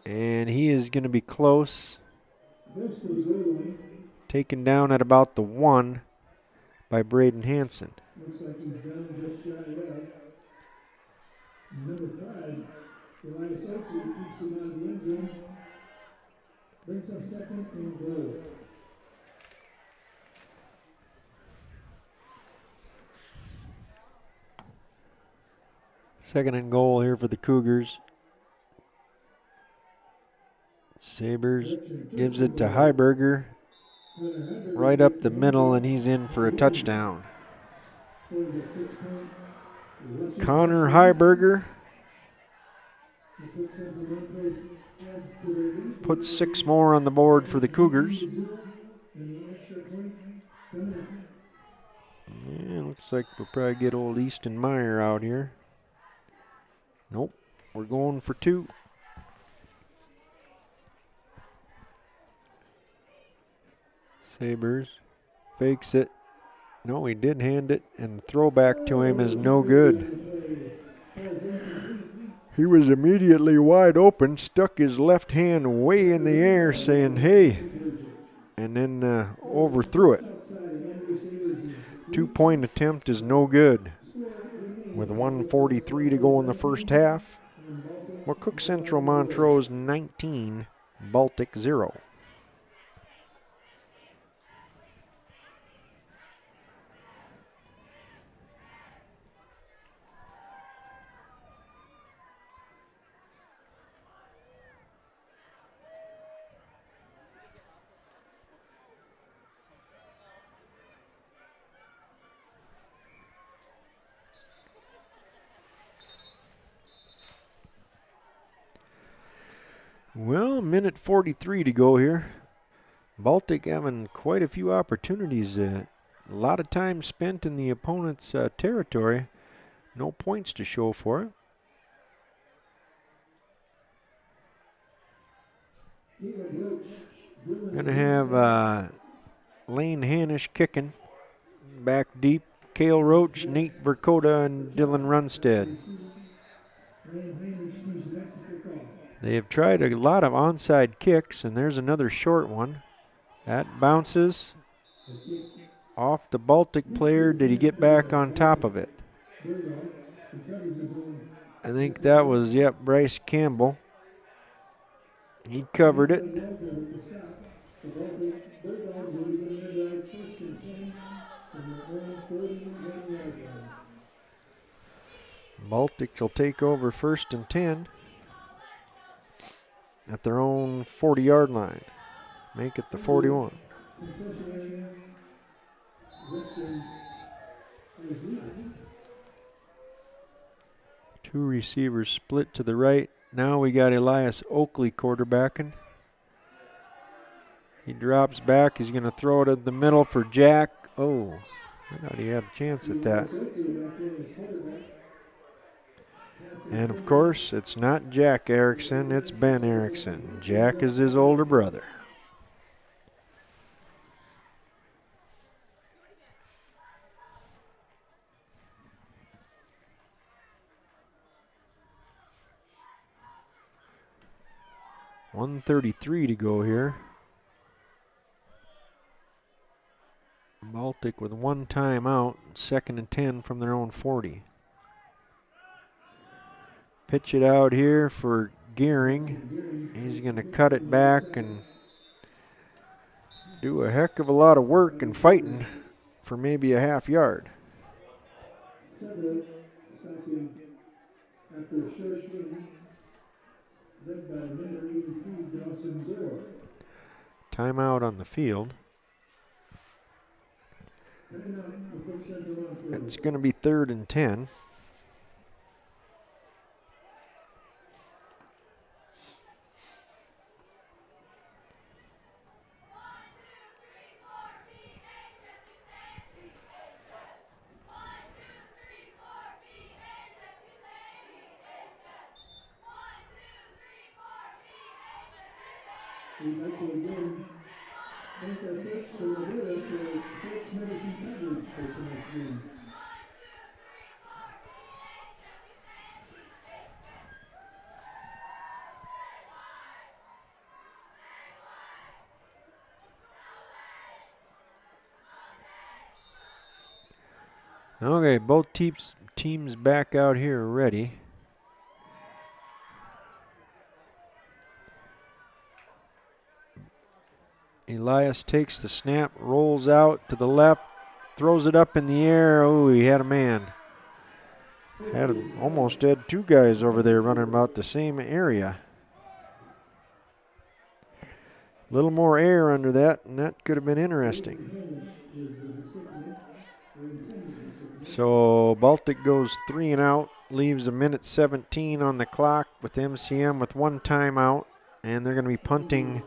And he is going to be close. Taken down at about the 1 by Braden Hansen. Looks like he's down just shy of that. Number 5, Elias Oakley keeps him out of the end zone. Brings up second and goal. Second and goal here for the Cougars. Sabers gives it to Heiberger. Right up the middle, and he's in for a touchdown. Connor Heiberger puts 6 more on the board for the Cougars. Yeah, looks like we'll probably get old Easton Meyer out here. Nope, we're going for 2. Sabers fakes it. No, he did hand it, and the throwback to him is no good. He was immediately wide open, stuck his left hand way in the air saying, hey, and then overthrew it. 2-point attempt is no good. With 1:43 to go in the first half, McCook Central Montrose 19, Baltic 0. Well, minute 43 to go here. Baltic having quite a few opportunities. A lot of time spent in the opponent's territory. No points to show for it. Going to have Lane Hanish kicking. Back deep, Cale Roach, Nate Verkota, and Dylan Runstead. They have tried a lot of onside kicks, and there's another short one. That bounces off the Baltic player. Did he get back on top of it? I think that was, yep, Bryce Campbell. He covered it. Baltic will take over 1st and 10 at their own 40-yard line. Make it the 41. Two receivers split to the right. Now we got Elias Oakley quarterbacking. He drops back. He's going to throw it at the middle for Jack. Oh, I thought he had a chance at that. And of course, it's not Jack Erickson, it's Ben Erickson. Jack is his older brother. .133 to go here. Baltic with one timeout, 2nd and 10 from their own 40. Pitch it out here for Gearing. He's going to cut it back and do a heck of a lot of work and fighting for maybe a half yard. Timeout on the field. It's going to be 3rd and 10. We'd like to again thank our coach for sports medicine coverage for tonight's game. Okay, both teams back out here ready. Elias takes the snap, rolls out to the left, throws it up in the air. Oh, he had a man. Almost had two guys over there running about the same area. A little more air under that, and that could have been interesting. So Baltic goes 3 and out, leaves a minute 17 on the clock with MCM with one timeout, and they're going to be punting.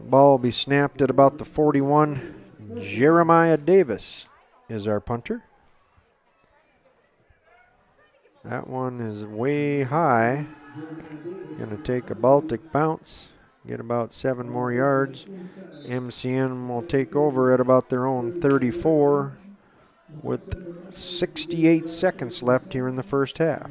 Ball will be snapped at about the 41. Jeremiah Davis is our punter. That one is way high. Going to take a Baltic bounce, get about 7 more yards. MCM will take over at about their own 34 with 68 seconds left here in the first half.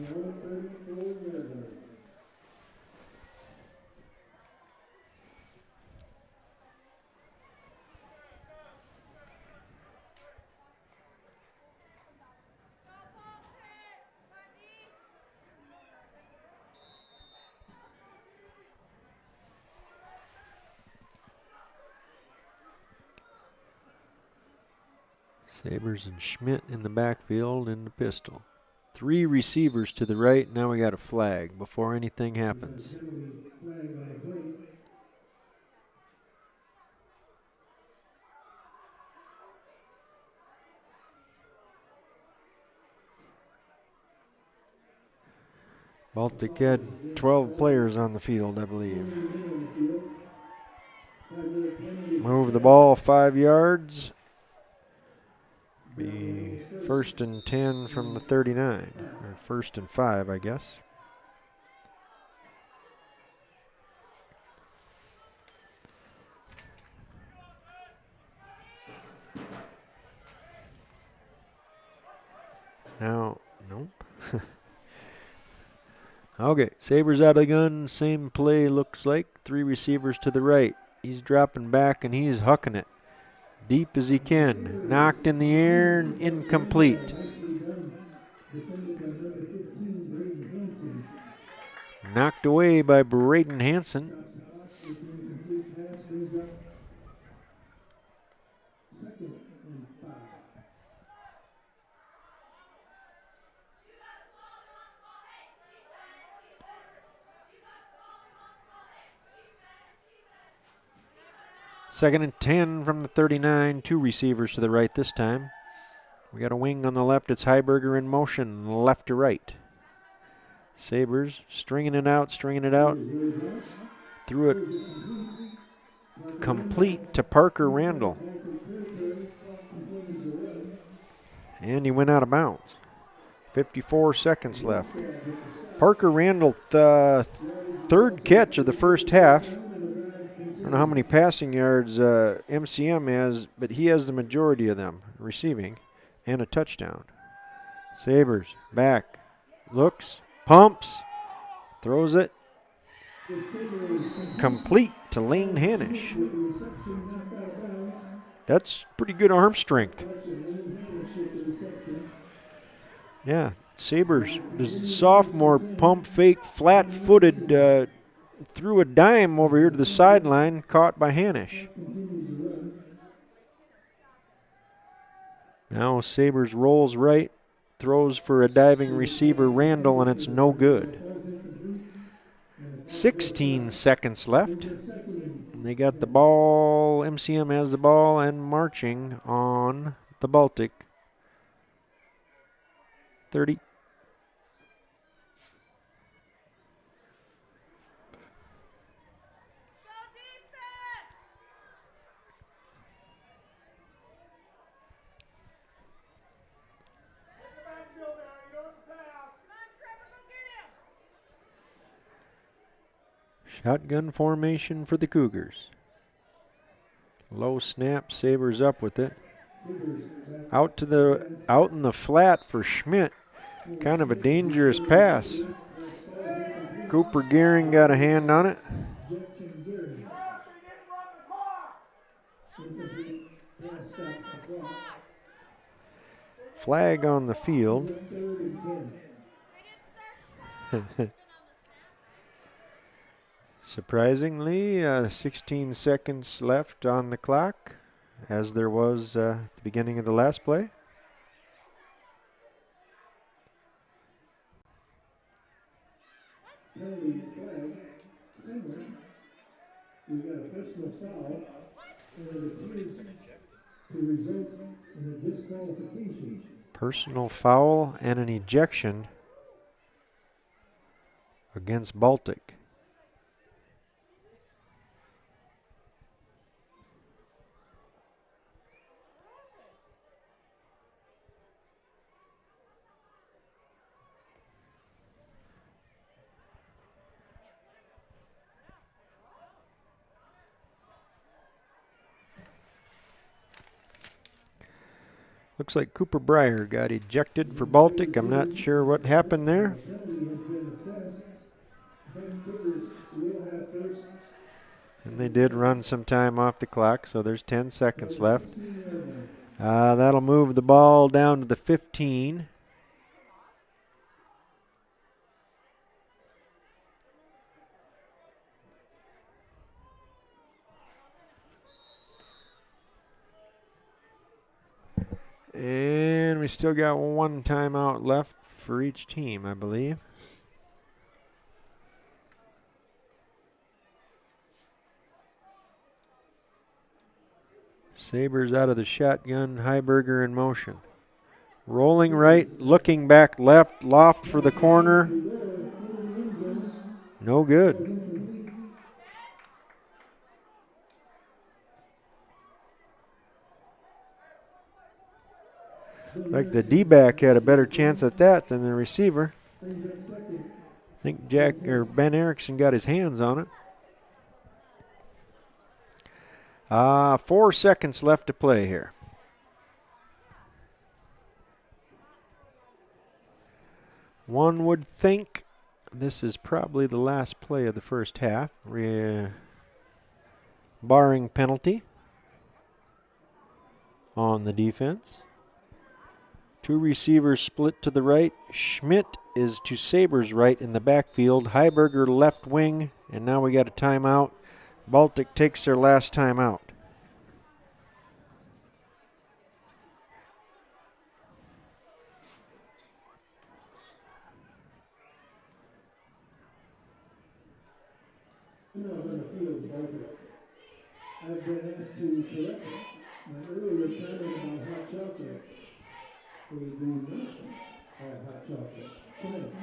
Sabers and Schmidt in the backfield in the pistol. 3 receivers to the right. Now we got a flag before anything happens. Baltic had 12 players on the field, I believe. Move the ball 5 yards. Be 1st and 10 from the 39. Or 1st and 5, I guess. Now, nope. Okay, Sabres out of the gun. Same play looks like. 3 receivers to the right. He's dropping back and he's hucking it deep as he can. Knocked in the air and incomplete. Knocked away by Braden Hansen. Second and 10 from the 39. 2 receivers to the right this time. We got a wing on the left. It's Heiberger in motion, left to right. Sabres stringing it out. Threw it complete to Parker Randall. And he went out of bounds. 54 seconds left. Parker Randall, the 3rd catch of the first half. I don't know how many passing yards MCM has, but he has the majority of them receiving and a touchdown. Sabres back, looks, pumps, throws it complete to Lane Hanish. That's pretty good arm strength. Yeah, Sabres, the sophomore pump fake, flat-footed, threw a dime over here to the sideline, caught by Hanish. Now Sabres rolls right, throws for a diving receiver, Randall, and it's no good. 16 seconds left. They got the ball. MCM has the ball and marching on the Baltic 30. Shotgun formation for the Cougars. Low snap, Sabres up with it. Out in the flat for Schmidt. Kind of a dangerous pass. Cooper Gehring got a hand on it. Flag on the field. Surprisingly, 16 seconds left on the clock, as there was at the beginning of the last play. Penalty flag, similar. We've got a personal foul, and it's used to result in a disqualification. Personal foul and an ejection against Baltic. Looks like Cooper Breyer got ejected for Baltic. I'm not sure what happened there. And they did run some time off the clock, so there's 10 seconds left. That'll move the ball down to the 15. And we still got 1 timeout left for each team, I believe. Sabres out of the shotgun, Heiberger in motion. Rolling right, looking back left, loft for the corner. No good. Like the D-back had a better chance at that than the receiver. I think Ben Erickson got his hands on it. 4 seconds left to play here. One would think this is probably the last play of the first half, barring penalty on the defense. 2 receivers split to the right. Schmidt is to Sabres right in the backfield. Heiberger left wing, and now we got a timeout. Baltic takes their last timeout. No, I'm going to field Baltic. I've been asked to correct my earlier comment about hot chocolate. We do not have hot chocolate tonight.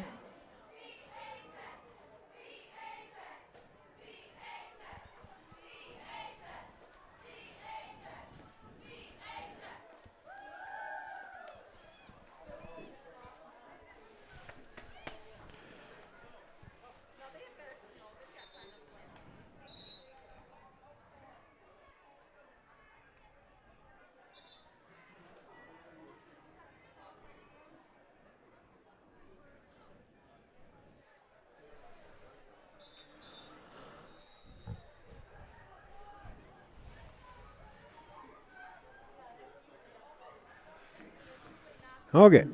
Okay.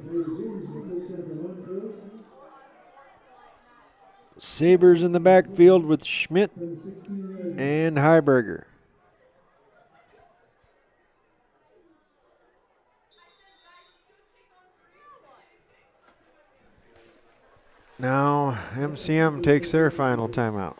Sabres in the backfield with Schmidt and Heiberger. Now MCM takes their final timeout.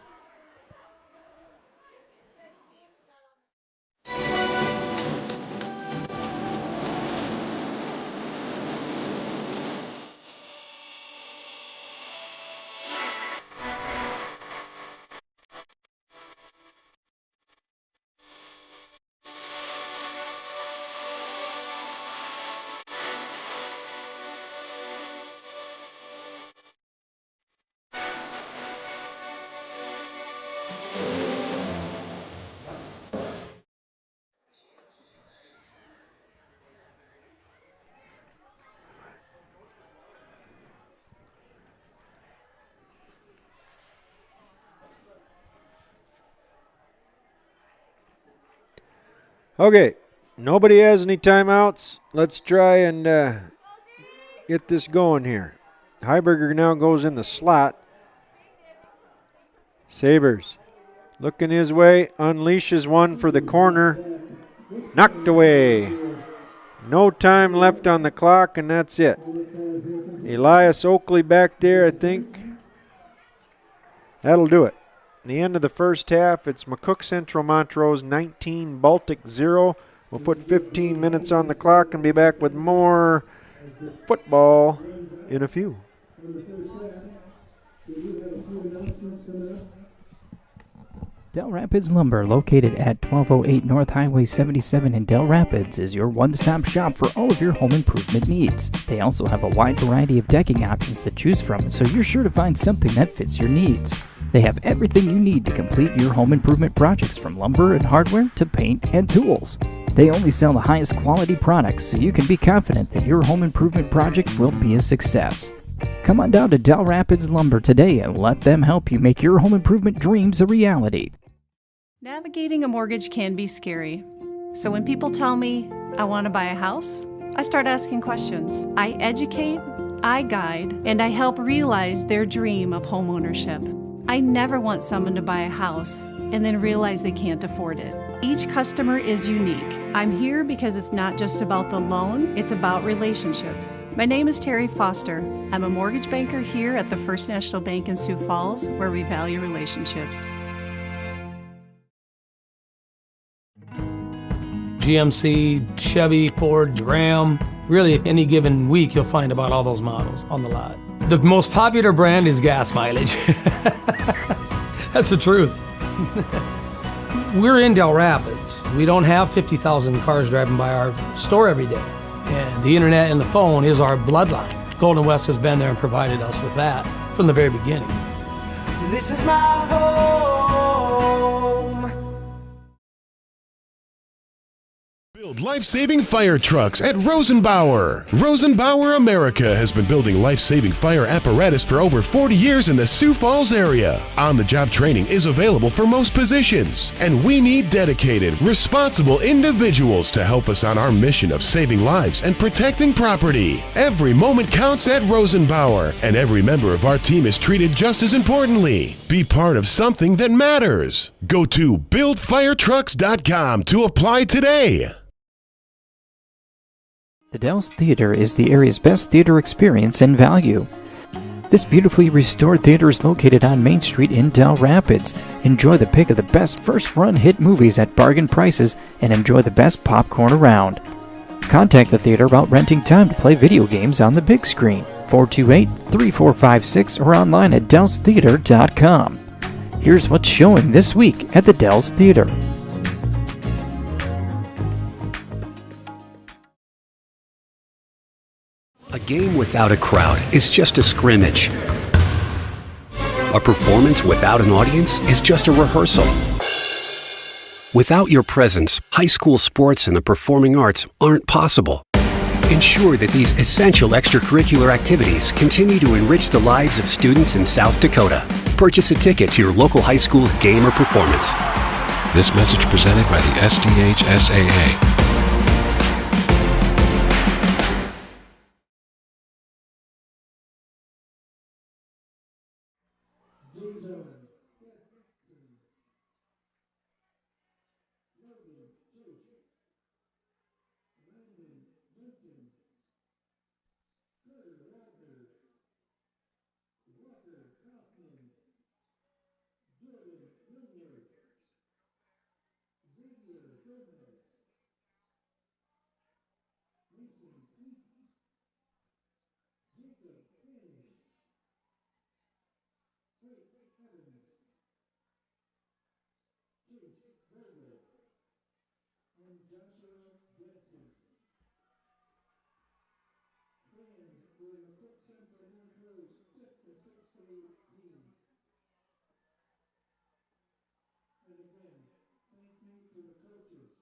Okay, nobody has any timeouts. Let's try and get this going here. Heiberger now goes in the slot. Sabres looking his way, unleashes one for the corner. Knocked away. No time left on the clock, and that's it. Elias Oakley back there, I think. That'll do it. The end of the first half, it's McCook Central Montrose 19, Baltic 0. We'll put 15 minutes on the clock and be back with more football in a few. Del Rapids Lumber, located at 1208 North Highway 77 in Del Rapids, is your one-stop shop for all of your home improvement needs. They also have a wide variety of decking options to choose from, so you're sure to find something that fits your needs. They have everything you need to complete your home improvement projects, from lumber and hardware to paint and tools. They only sell the highest quality products, so you can be confident that your home improvement project will be a success. Come on down to Del Rapids Lumber today and let them help you make your home improvement dreams a reality. Navigating a mortgage can be scary. So when people tell me I want to buy a house, I start asking questions. I educate, I guide, and I help realize their dream of homeownership. I never want someone to buy a house and then realize they can't afford it. Each customer is unique. I'm here because it's not just about the loan, it's about relationships. My name is Terry Foster. I'm a mortgage banker here at the First National Bank in Sioux Falls, where we value relationships. GMC, Chevy, Ford, Ram. Really, any given week, you'll find about all those models on the lot. The most popular brand is gas mileage. That's the truth. We're in Del Rapids. We don't have 50,000 cars driving by our store every day. And The internet and the phone is our bloodline. Golden West has been there and provided us with that from the very beginning. This is my home. Build life-saving fire trucks at Rosenbauer. Rosenbauer America has been building life-saving fire apparatus for over 40 years in the Sioux Falls area. On-the-job training is available for most positions, and we need dedicated, responsible individuals to help us on our mission of saving lives and protecting property. Every moment counts at Rosenbauer, and every member of our team is treated just as importantly. Be part of something that matters. Go to buildfiretrucks.com to apply today. The Dells Theater is the area's best theater experience and value. This beautifully restored theater is located on Main Street in Del Rapids. Enjoy the pick of the best first-run hit movies at bargain prices and enjoy the best popcorn around. Contact the theater about renting time to play video games on the big screen. 428-3456 or online at dellstheater.com. Here's what's showing this week at the Dells Theater. A game without a crowd is just a scrimmage. A performance without an audience is just a rehearsal. Without your presence, high school sports and the performing arts aren't possible. Ensure that these essential extracurricular activities continue to enrich the lives of students in South Dakota. Purchase a ticket to your local high school's game or performance. This message presented by the SDHSAA. McCook Central Montrose, 5th and 6th grade team. And again, thank you to the coaches.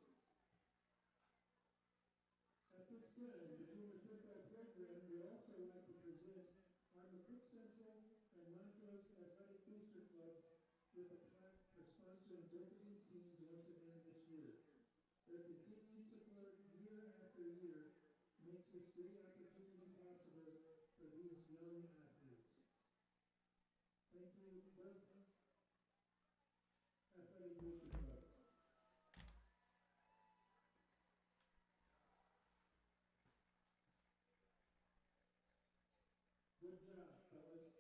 At this time, the junior football program would also like to present our McCook Central and Montrose Athletic Booster Clubs with a plaque for sponsoring both of these teams once again this year. Their continued support year after year makes this great opportunity possible for these young athletes. Thank you, both athletic booster clubs. Good job, fellas.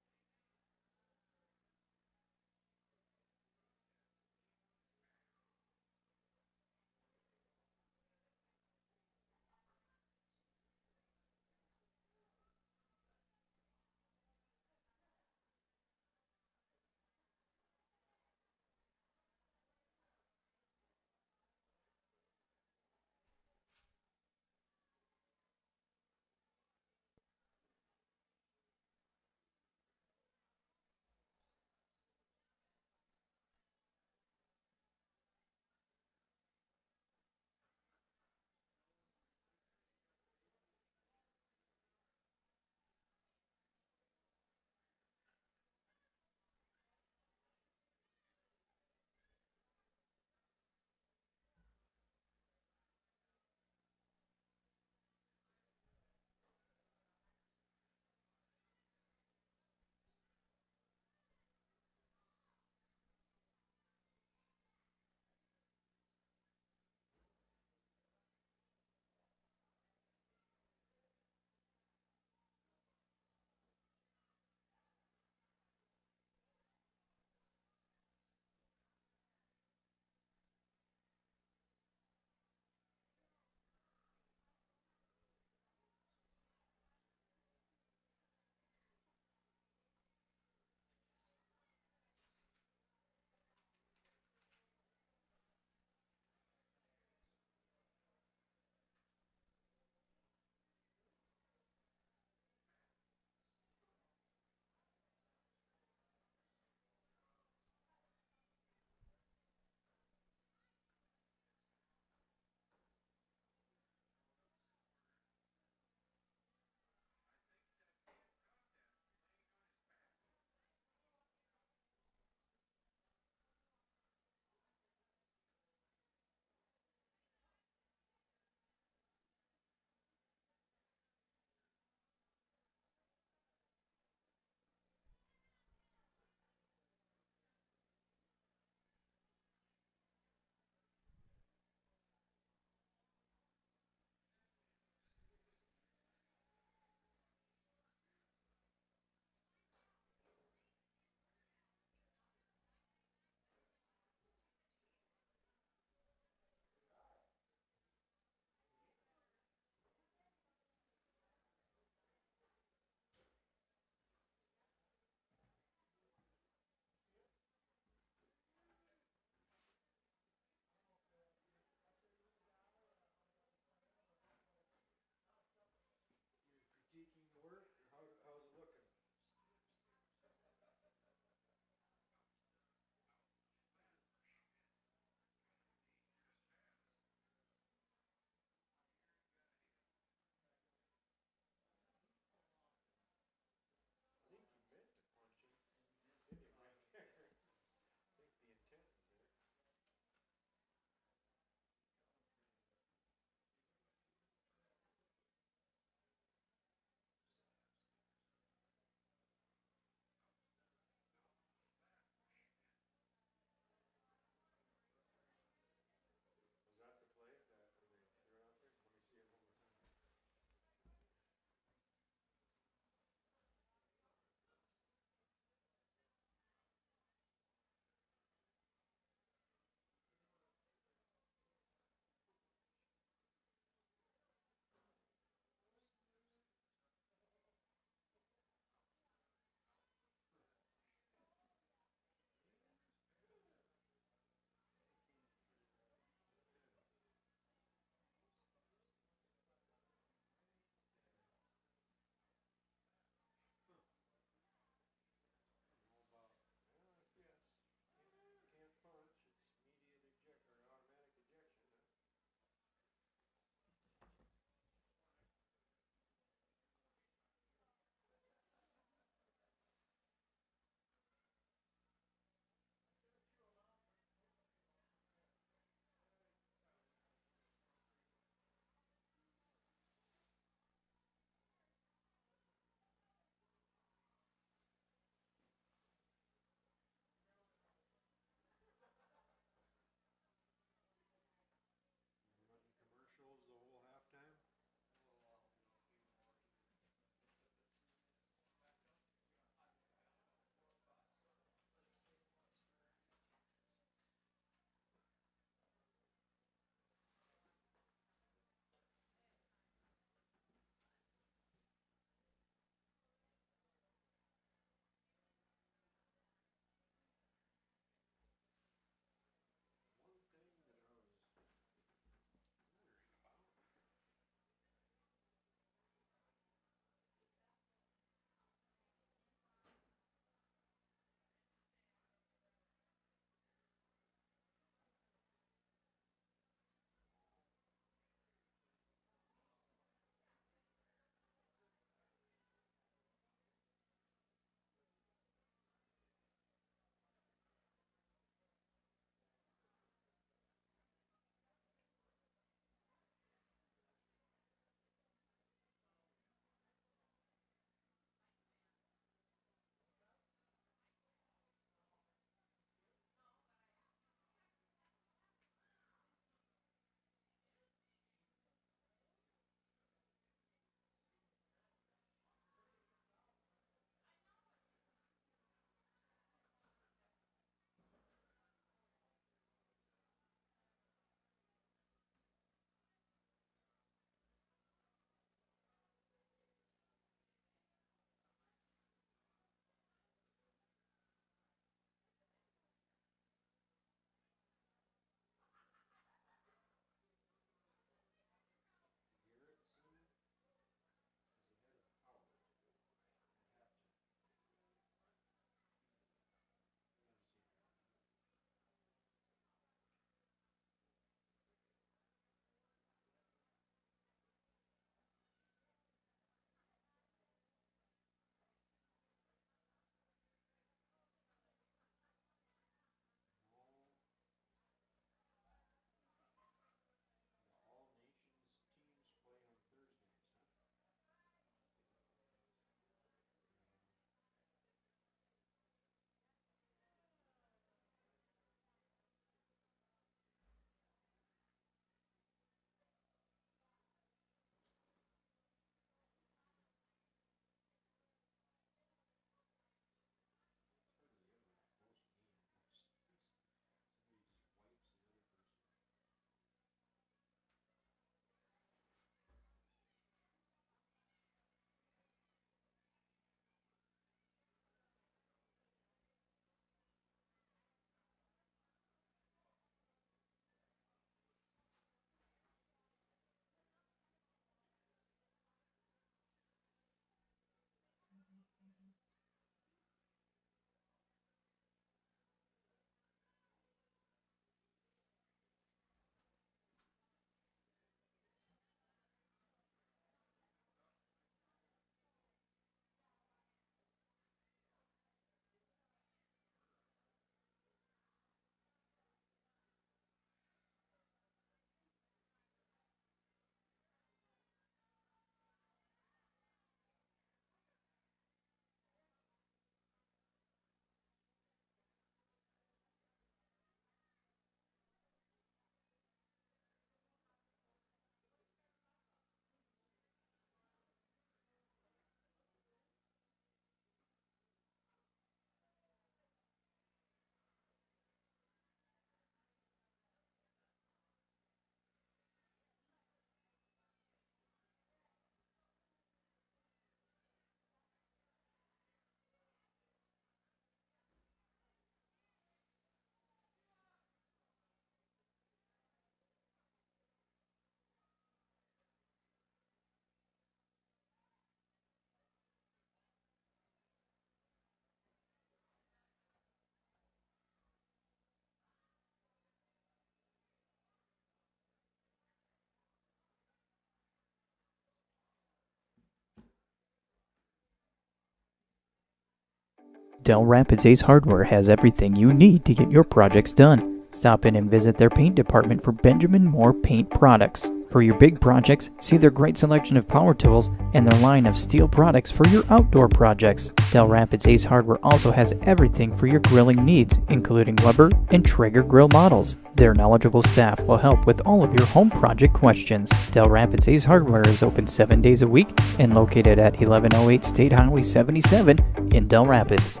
Del Rapids Ace Hardware has everything you need to get your projects done. Stop in and visit their paint department for Benjamin Moore paint products. For your big projects, see their great selection of power tools and their line of steel products for your outdoor projects. Del Rapids Ace Hardware also has everything for your grilling needs, including Weber and Traeger grill models. Their knowledgeable staff will help with all of your home project questions. Del Rapids Ace Hardware is open 7 days a week and located at 1108 State Highway 77 in Del Rapids.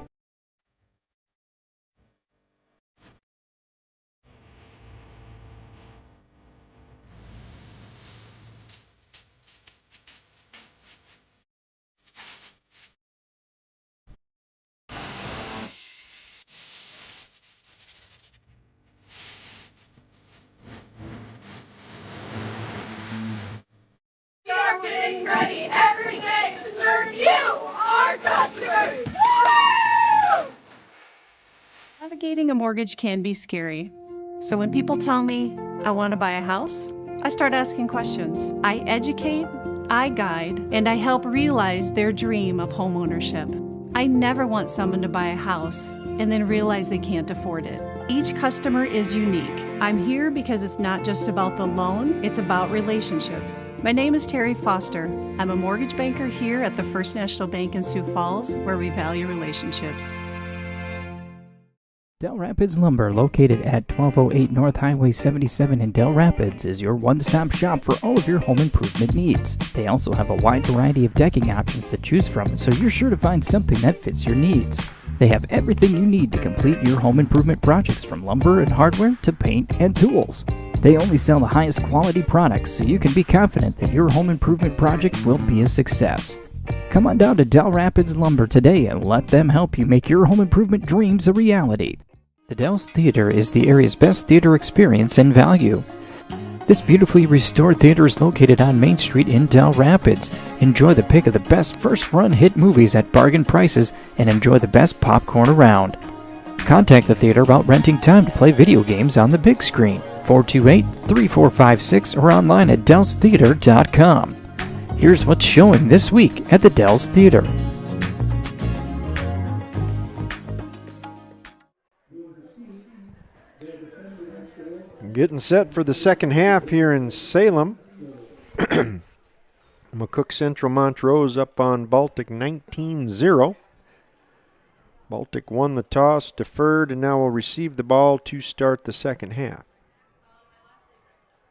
You're getting ready every day to serve you, our customers! Navigating a mortgage can be scary. So when people tell me I want to buy a house, I start asking questions. I educate, I guide, and I help realize their dream of homeownership. I never want someone to buy a house and then realize they can't afford it. Each customer is unique. I'm here because it's not just about the loan, it's about relationships. My name is Terry Foster. I'm a mortgage banker here at the First National Bank in Sioux Falls, where we value relationships. Del Rapids Lumber, located at 1208 North Highway 77 in Del Rapids, is your one-stop shop for all of your home improvement needs. They also have a wide variety of decking options to choose from, so you're sure to find something that fits your needs. They have everything you need to complete your home improvement projects, from lumber and hardware to paint and tools. They only sell the highest quality products, so you can be confident that your home improvement project will be a success. Come on down to Del Rapids Lumber today and let them help you make your home improvement dreams a reality. The Dells Theater is the area's best theater experience and value. This beautifully restored theater is located on Main Street in Del Rapids. Enjoy the pick of the best first-run hit movies at bargain prices and enjoy the best popcorn around. Contact the theater about renting time to play video games on the big screen. 428-3456 or online at dellstheater.com. Here's what's showing this week at the Dells Theater. Getting set for the second half here in Salem. McCook Central Montrose up on Baltic 19-0. Baltic won the toss, deferred, and now will receive the ball to start the second half.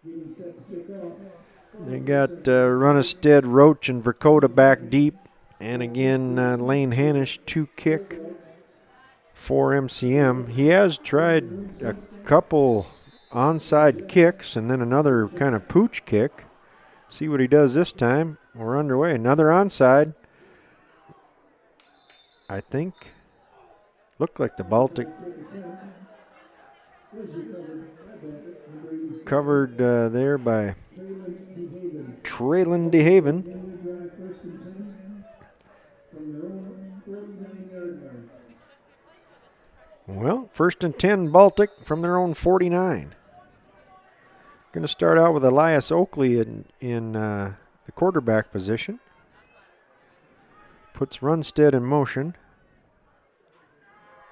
They got Runnestead, Roach, and Verkota back deep. And again, Lane Hanish, 2 kick for MCM. He has tried a couple onside kicks and then another kind of pooch kick. See what he does this time. We're underway. Another onside. I think. Looked like the Baltic covered there by Traylon DeHaven. Well, 1st and 10 Baltic from their own 49. Going to start out with Elias Oakley in the quarterback position. Puts Runstead in motion.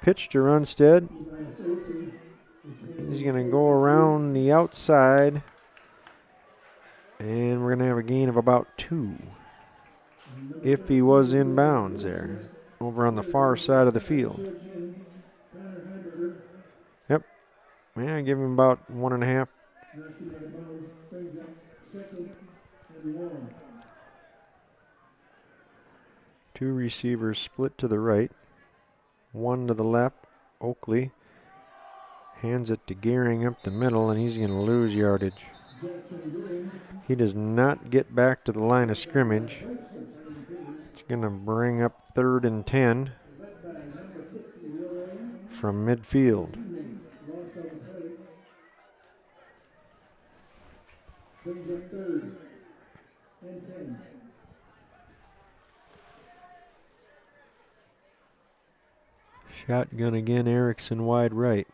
Pitch to Runstead. He's going to go around the outside. And we're going to have a gain of about 2. If he was in bounds there. Over on the far side of the field. Yep. Yeah, give him about 1.5. 2 receivers split to the right. 1 to the left. Oakley hands it to Gearing up the middle, and he's going to lose yardage. He does not get back to the line of scrimmage. It's going to bring up 3rd and 10 from midfield. Shotgun again, Erickson wide right.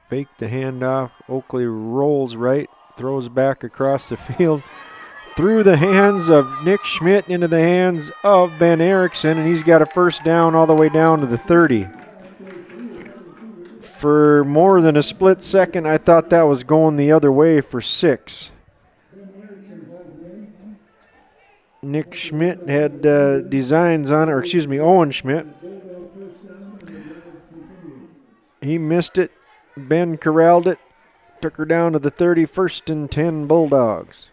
Fake the handoff. Oakley rolls right, throws back across the field. through the hands of Nick Schmidt into the hands of Ben Erickson, and he's got a first down all the way down to the 30. For more than a split second, I thought that was going the other way for 6. Nick Schmidt had designs on it, or excuse me, Owen Schmidt. He missed it. Ben corralled it, took her down to the 30, 1st and 10 Bulldogs.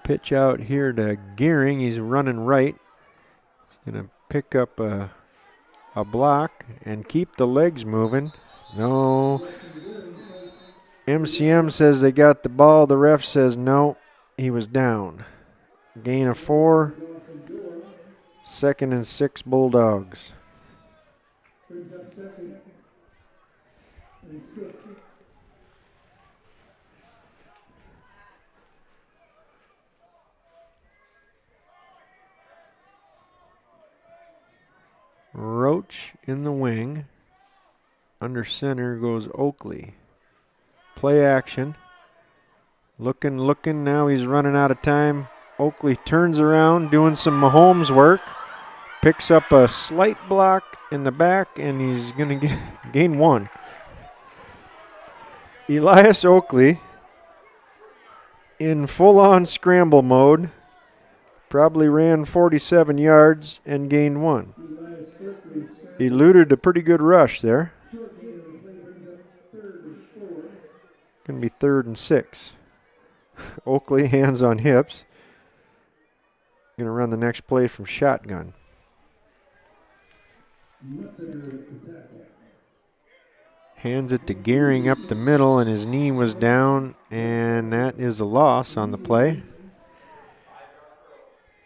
Pitch out here to Gearing. He's running right. He's going to pick up a block and keep the legs moving. No. MCM says they got the ball. The ref says no. He was down. Gain of 4. 2nd and 6 Bulldogs. Roach in the wing. Under center goes Oakley. Play action. Looking. Now he's running out of time. Oakley turns around, doing some Mahomes work. Picks up a slight block in the back, and he's going to gain 1. Elias Oakley in full-on scramble mode. Probably ran 47 yards and gained 1. Eluded a pretty good rush there. Going to be 3rd and 6. Oakley, hands on hips. Going to run the next play from shotgun. Hands it to Gearing up the middle, and his knee was down, and that is a loss on the play.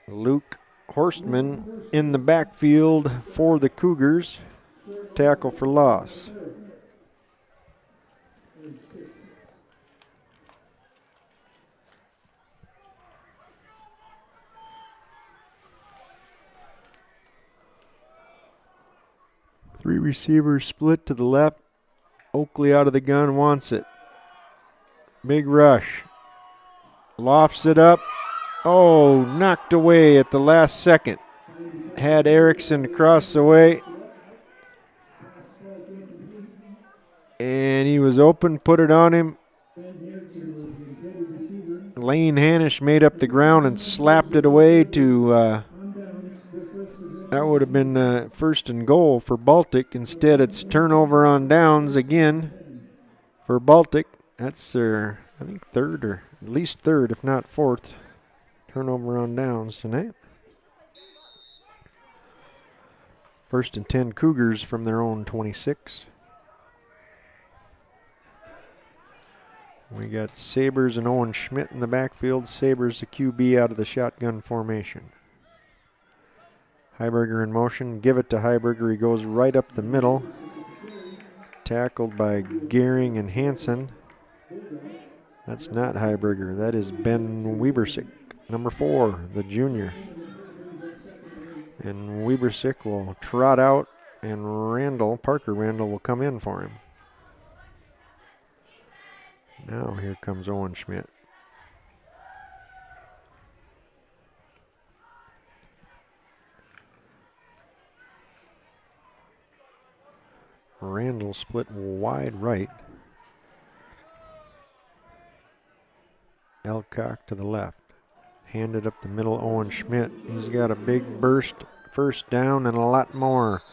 Luke Horstman in the backfield for the Cougars. Tackle for loss. Three receivers split to the left. Oakley out of the gun, wants it. Big rush. Lofts it up. Oh, knocked away at the last second. Had Erickson across the way. And he was open, put it on him. Lane Hanish made up the ground and slapped it away to, that would have been 1st and goal for Baltic. Instead, it's turnover on downs again for Baltic. That's their, I think, 3rd or at least 3rd, if not 4th. Turnover on downs tonight. 1st and 10 Cougars from their own 26. We got Sabers and Owen Schmidt in the backfield. Sabers the QB out of the shotgun formation. Heiberger in motion. Give it to Heiberger. He goes right up the middle. Tackled by Gearing and Hansen. That's not Heiberger. That is Ben Webersick. Number 4, the junior. And Webersick will trot out, and Parker Randall will come in for him. Now here comes Owen Schmidt. Randall split wide right. Elcock to the left. Handed up the middle, Owen Schmidt. He's got a big burst, first down, and a lot more.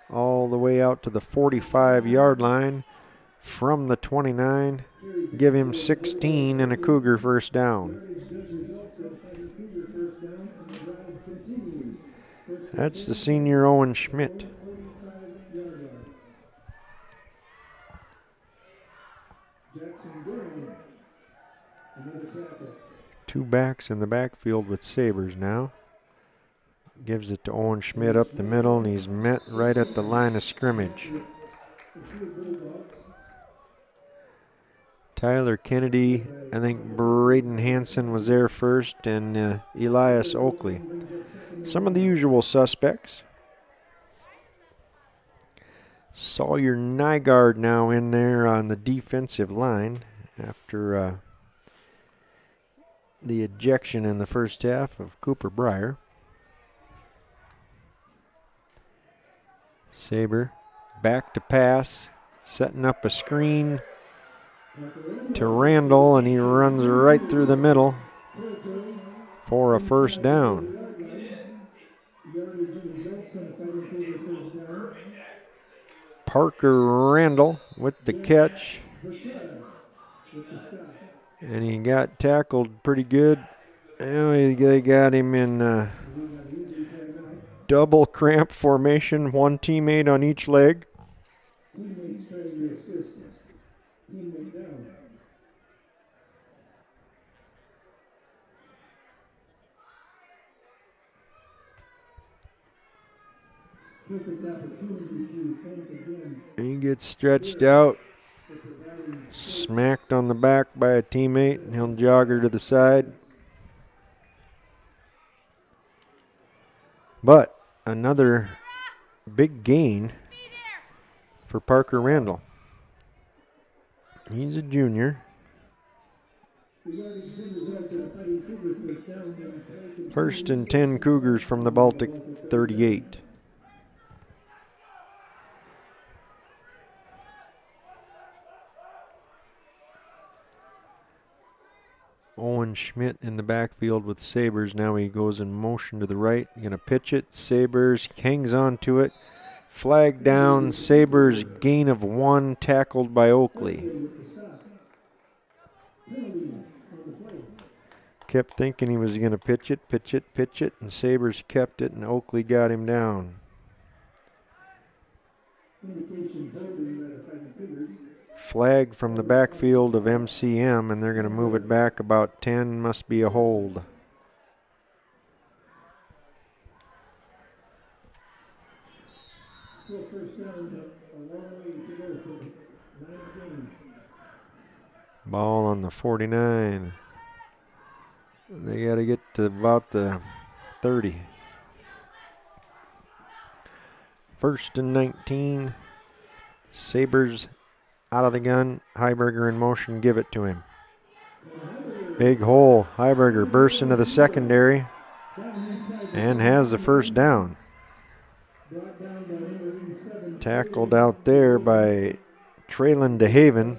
All the way out to the 45-yard line from the 29. Give him 16 and a Cougar first down. That's the senior Owen Schmidt. Two backs in the backfield with Sabers now. Gives it to Owen Schmidt up the middle, and he's met right at the line of scrimmage. Tyler Kennedy, I think Braden Hansen was there first, and Elias Oakley. Some of the usual suspects. Sawyer Nygaard now in there on the defensive line after the ejection in the first half of Cooper Breyer. Saber back to pass, setting up a screen to Randall, and he runs right through the middle for a first down. Parker Randall with the catch, and he got tackled pretty good. They got him in double cramp formation, one teammate on each leg. Teammates trying to assist. Teammate down. Perfect opportunity to thank again. He gets stretched out, smacked on the back by a teammate, and he'll jog her to the side. But another big gain for Parker Randall. He's a junior. First and 10 Cougars from the Baltic 38. Owen Schmidt in the backfield with Sabers. Now he goes in motion to the right. Going to pitch it. Sabers hangs on to it. Flag down. Sabers gain of 1, tackled by Oakley. Kept thinking he was going to pitch it, and Sabers kept it, and Oakley got him down. Flag from the backfield of MCM, and they're going to move it back about 10. Must be a hold. Ball on the 49. They got to get to about the 30. First and 19. Sabers out of the gun. Heiberger in motion. Give it to him. Big hole. Heiberger bursts into the secondary and has the first down. Tackled out there by Traylon DeHaven.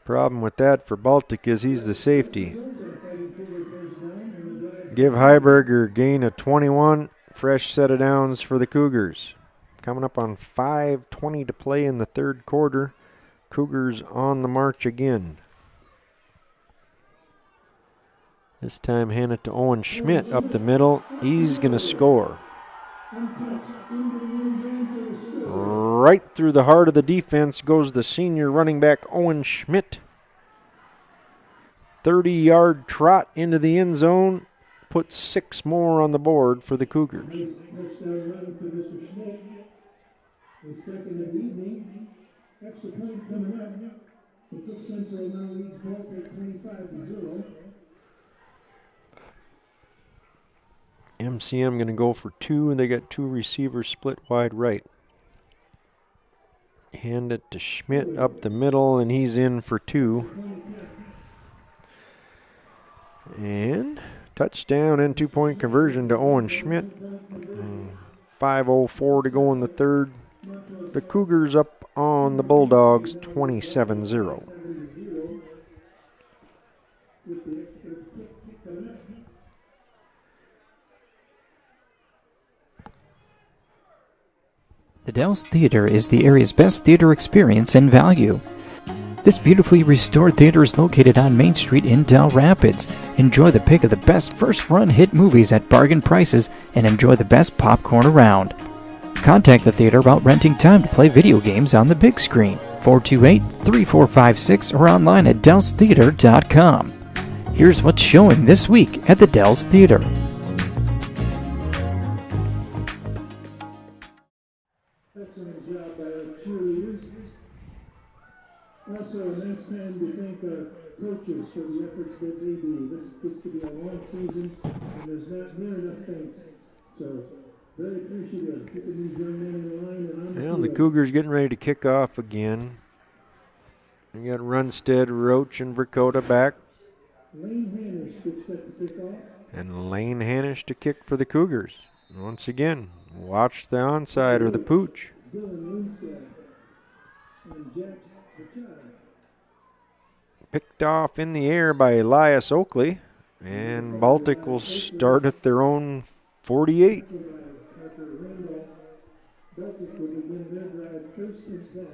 Problem with that for Baltic is he's the safety. Give Heiberger gain of 21. Fresh set of downs for the Cougars. Coming up on 5:20 to play in the third quarter. Cougars on the march again. This time hand it to Owen Schmidt up the middle. He's going to score. Right through the heart of the defense goes the senior running back Owen Schmidt. 30-yard trot into the end zone. Puts 6 more on the board for the Cougars. Touchdown run for Mr. Schmidt. The second of the evening. Extra point coming up. McCook Central now leads Baltic 25-0. MCM going to go for 2, and they got 2 receivers split wide right. Hand it to Schmidt up the middle, and he's in for 2. And touchdown and 2-point conversion to Owen Schmidt. 5:04 to go in the third. The Cougars up on the Bulldogs 27-0. The Dells Theater is the area's best theater experience and value. This beautifully restored theater is located on Main Street in Del Rapids. Enjoy the pick of the best first-run hit movies at bargain prices and enjoy the best popcorn around. Contact the theater about renting time to play video games on the big screen. 428-3456 or online at dellstheater.com. Here's what's showing this week at the Dells Theater. Excellent job by our cheerleaders. Also, a nice time to thank our coaches for the efforts that they do. This gets to be a long season, and there's not near enough thanks. So, Very appreciative. Keeping these young men in line and on the Well, the field. Cougars getting ready to kick off again. We got Runstead, Roach, and Verkota back. Lane Hanish gets set to kick off. And Lane Hanish to kick for the Cougars. Once again, watch the onside or the pooch. Dylan Lundstedt and Jax Machado. Picked off in the air by Elias Oakley. And Baltic will start at their own 48. After Randolph, Baltic will begin their drive first and 10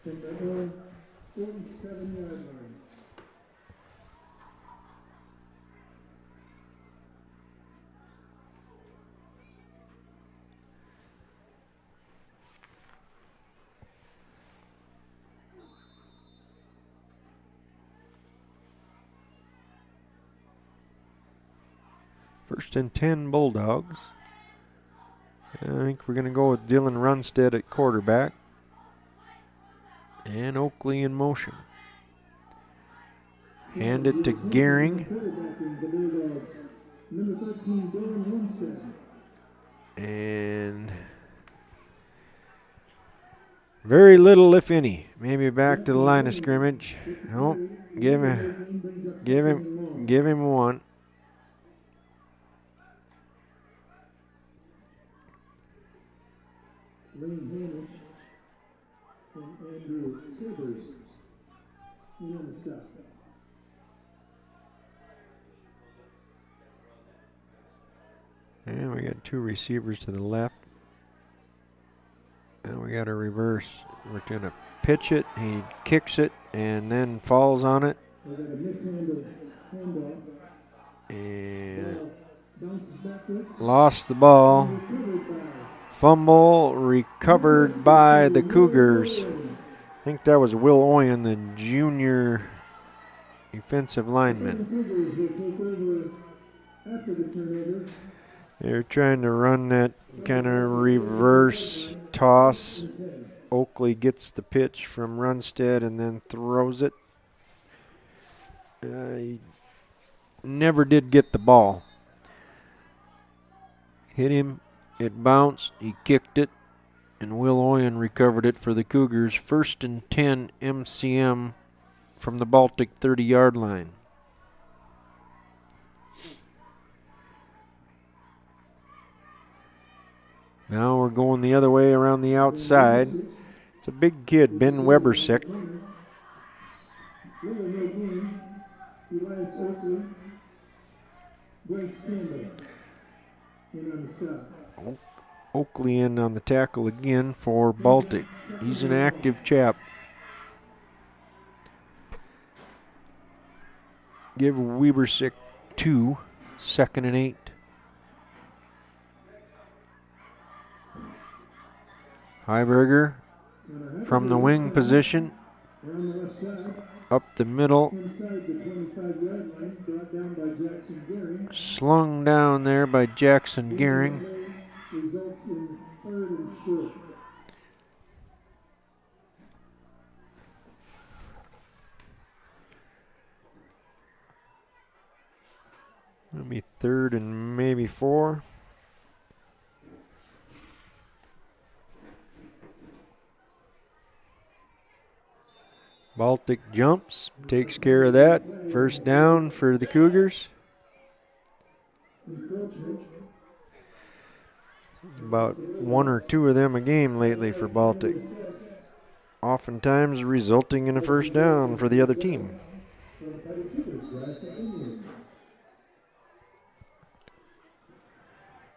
from their own 47-yard line. First and 10 Bulldogs. I think we're going to go with Dylan Runstead at quarterback. And Oakley in motion. Hand it to Gehring. Quarterbacking the Bulldogs, number 13, Dylan Lundstedt. And very little, if any. Maybe back to the line of scrimmage. Oh, give him one. Lane Hanish and Andrew Sabers. In on the stop. And we got two receivers to the left. And we got a reverse. We're going to pitch it. He kicks it and then falls on it. We got a mishandled handoff. And Bounces backwards. lost the ball. Recovered by Fumble recovered by the Cougars. I think that was Will Oyen, the junior defensive lineman. Cougars will take over after the turnover. They're trying to run that kind of reverse toss. Oakley gets the pitch from Runstead and then throws it. He never did get the ball. Hit him. It bounced, he kicked it, and Will Oyen recovered it for the Cougars. First and 10 MCM from the Baltic 30-yard line. Now we're going the other way around the outside. It's a big kid, Ben Webersick. Elias Oakley, Bryce Campbell, in on the stop. Oakley in on the tackle again for Baltic. He's an active chap. Give Webersick 2, 2nd and 8. Heiberger from the wing position. Around the left side, Up the middle. inside the 25-yard line, brought down by Jackson Gehring. Slung down there by Jackson Gehring. Results in 3rd and short. It'll be 3rd and maybe 4. Baltic jumps, takes care of that. First down for the Cougars. About 1 or 2 of them a game lately for Baltic. Oftentimes resulting in a first down for the other team.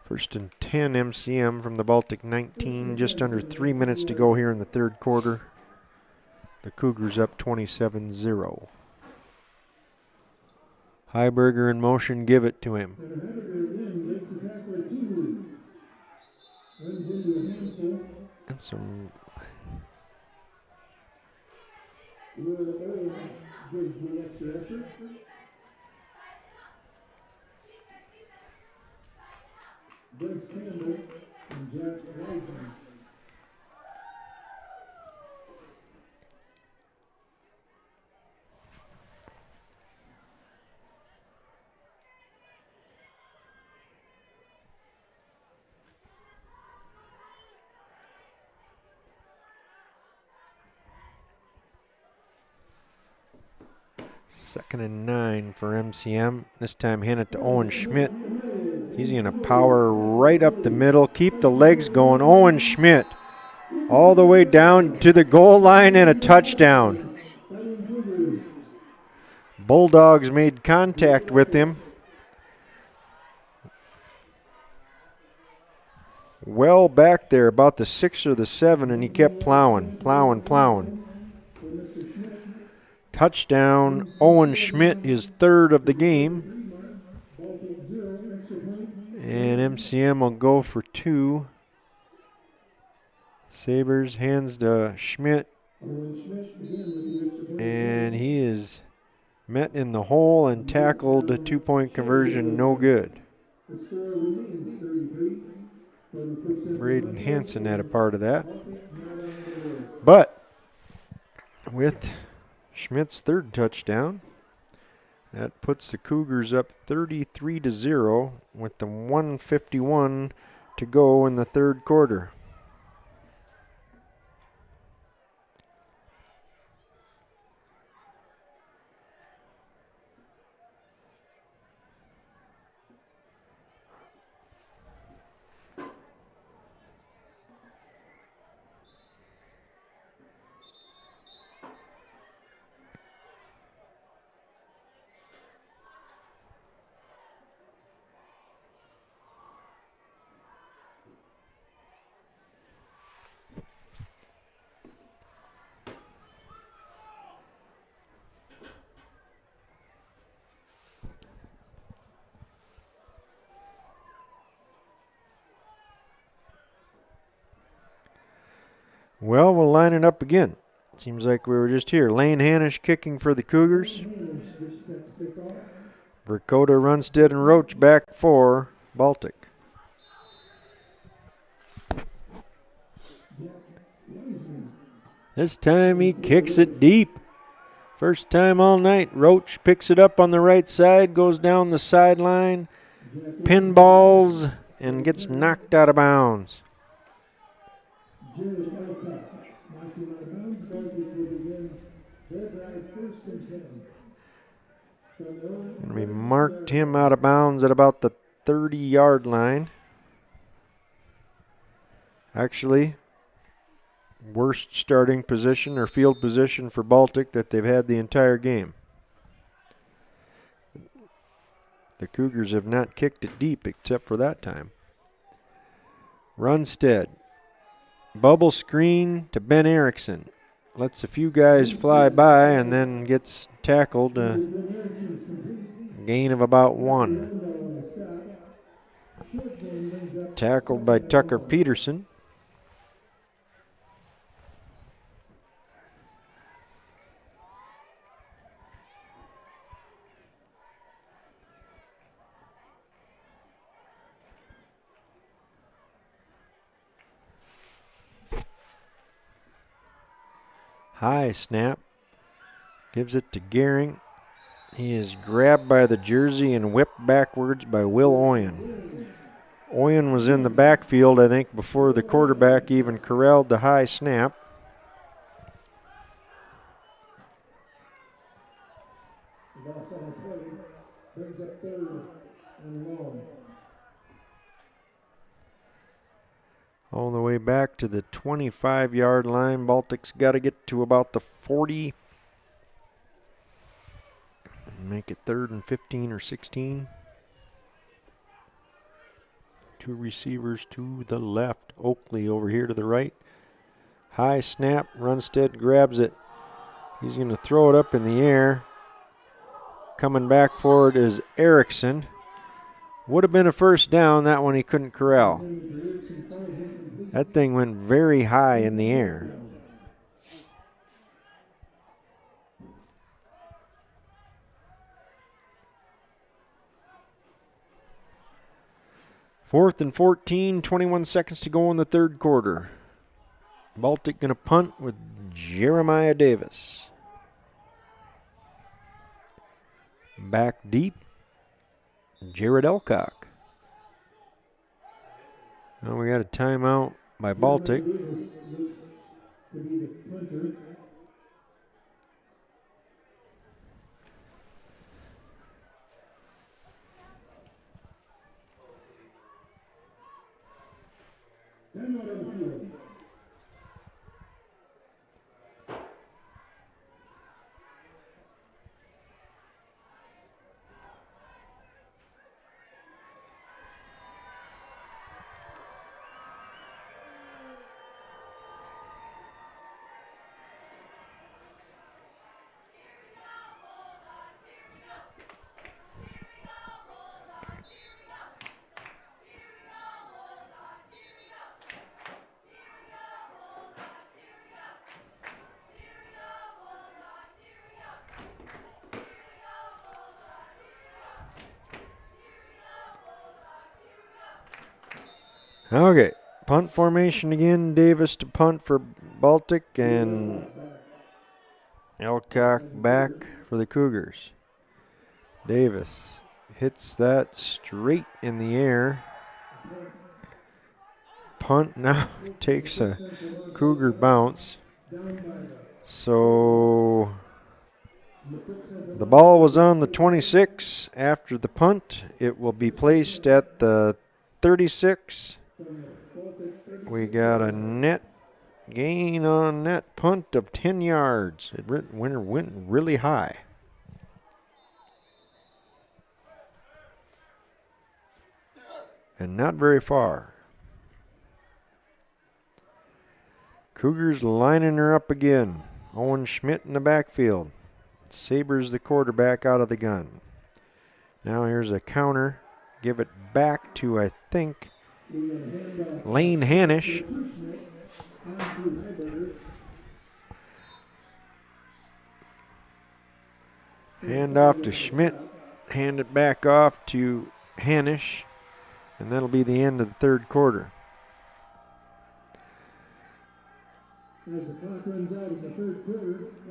First and 10 MCM from the Baltic 19. Just under 3 minutes to go here in the third quarter. The Cougars up 27-0. Heiberger in motion, give it to him. And some Gives the extra effort. Bryce Campbell and Jack Larson. 2nd and 9 for MCM. This time hand it to Owen Schmidt. He's going to power right up the middle, keep the legs going. Owen Schmidt all the way down to the goal line and a touchdown. Bulldogs made contact with him. Well back there, about the 6 or the 7, and he kept plowing. Touchdown, Owen Schmidt, his 3rd of the game. And MCM will go for 2. Sabres hands to Schmidt. And he is met in the hole and tackled. A 2-point conversion, no good. Braden Hansen had a part of that. But with Schmidt's 3rd touchdown, that puts the Cougars up 33-0 with the 1:51 to go in the 3rd quarter. Well, we'll line it up again. Seems like we were just here. Lane Hanish kicking for the Cougars. Verkota, Runstead, and Roach back for Baltic. This time he kicks it deep. First time all night. Roach picks it up on the right side, goes down the sideline, pinballs, and gets knocked out of bounds. And we marked him out of bounds at about the 30-yard line. Actually, worst starting position or field position for Baltic that they've had the entire game. The Cougars have not kicked it deep except for that time. Runstead. Bubble screen to Ben Erickson. Lets a few guys fly by and then gets tackled. A gain of about 1. Tackled by Tucker Peterson. High snap. Gives it to Gehring. He is grabbed by the jersey and whipped backwards by Will Oyen. Oyen was in the backfield, I think, before the quarterback even corralled the high snap. All the way back to the 25-yard line. Baltic's got to get to about the 40. Make it 3rd and 15 or 16. 2 receivers to the left. Oakley over here to the right. High snap. Runstead grabs it. He's going to throw it up in the air. Coming back for it is Erickson. Would have been a first down. That one he couldn't corral. That thing went very high in the air. Fourth and 14, 21 seconds to go in the 3rd quarter. Baltic going to punt with Jeremiah Davis. Back deep, Jared Elcock. Now we got a timeout by Baltic. Okay, punt formation again. Davis to punt for Baltic and Elcock back for the Cougars. Davis hits that straight in the air. Punt now takes a Cougar bounce. So the ball was on the 26 after the punt. It will be placed at the 36. We got a net gain on that punt of 10 yards. It went really high. And not very far. Cougars lining her up again. Owen Schmidt in the backfield. Sabers the quarterback out of the gun. Now here's a counter. Give it back to, I think, Lane Hanish. Hand off to Schmidt. Hand it back off to Hanish. And that'll be the end of the third quarter.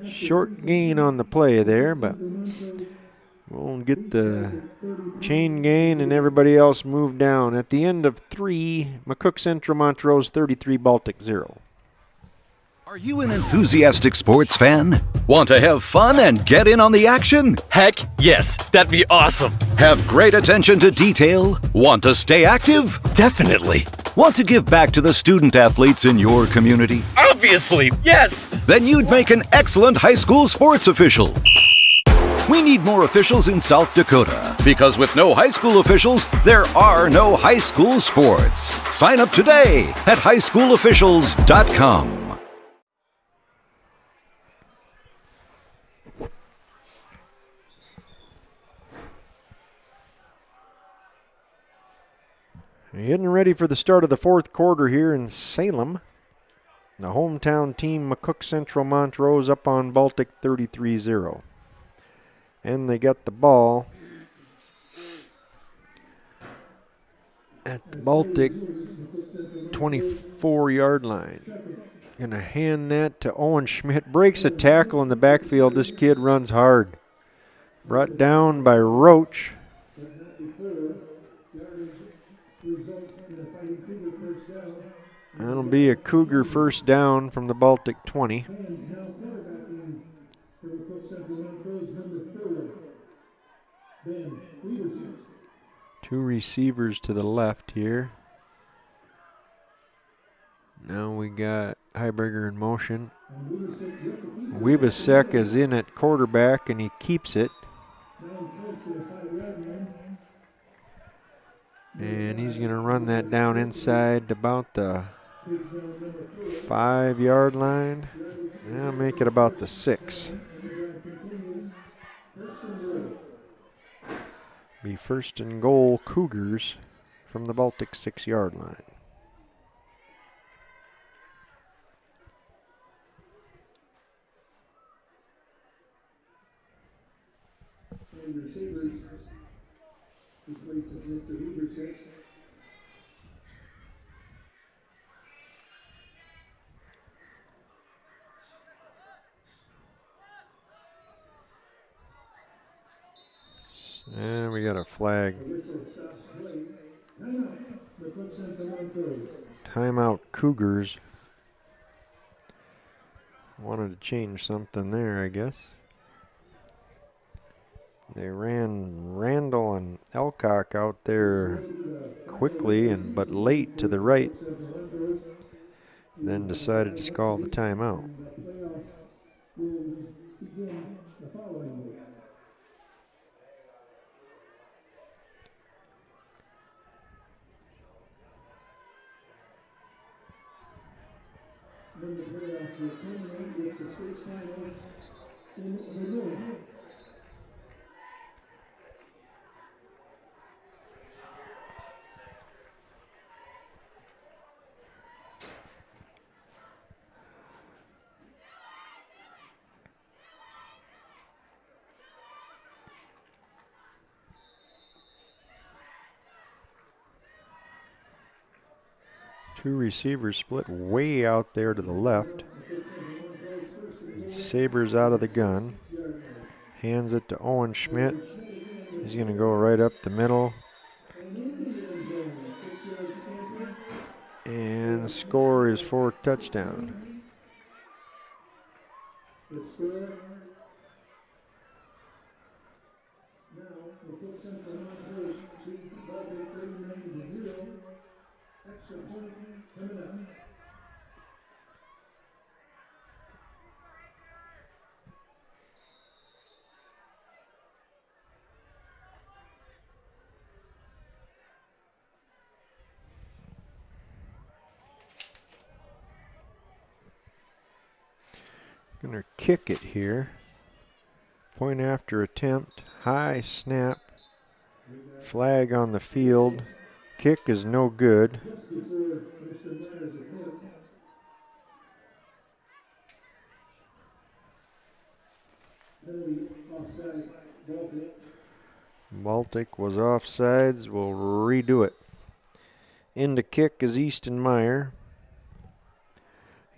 Short gain on the play there, but we'll get the chain gain and everybody else move down. At the end of 3, McCook Central Montrose 33, Baltic 0. Are you an enthusiastic sports fan? Want to have fun and get in on the action? Heck, yes, that'd be awesome. Have great attention to detail? Want to stay active? Definitely. Want to give back to the student athletes in your community? Obviously, yes. Then you'd make an excellent high school sports official. We need more officials in South Dakota, because with no high school officials, there are no high school sports. Sign up today at highschoolofficials.com. Getting ready for the start of the fourth quarter here in Salem. The hometown team, McCook Central Montrose, up on Baltic 33-0. And they got the ball at the Baltic 24-yard line. Gonna hand that to Owen Schmidt. Breaks a tackle in the backfield. This kid runs hard. Brought down by Roach. That'll be a Cougar first down from the Baltic 20. Two receivers to the left here. Now we got Heiberger in motion. Wiebesek is in at quarterback and he keeps it. And he's going to run that down inside about the 5-yard line. Now make it about the 6. Be first and goal Cougars from the Baltic 6-yard line. And we got a flag. Timeout Cougars. Wanted to change something there, I guess. They ran Randall and Elcock out there quickly but late to the right. Then decided to call the timeout. Then the playoffs will terminate with the state finals in Vermillion. Two receivers split way out there to the left. Sabers out of the gun. Hands it to Owen Schmidt. He's going to go right up the middle. And the score is 4 touchdowns. The score now, McCook Central Montrose beats Baltic 39-0. Extra point coming up. Gonna kick it here. Point after attempt. High snap. Flag on the field. Kick is no good. Baltic was offsides. We'll redo it. In to kick is Easton Meyer.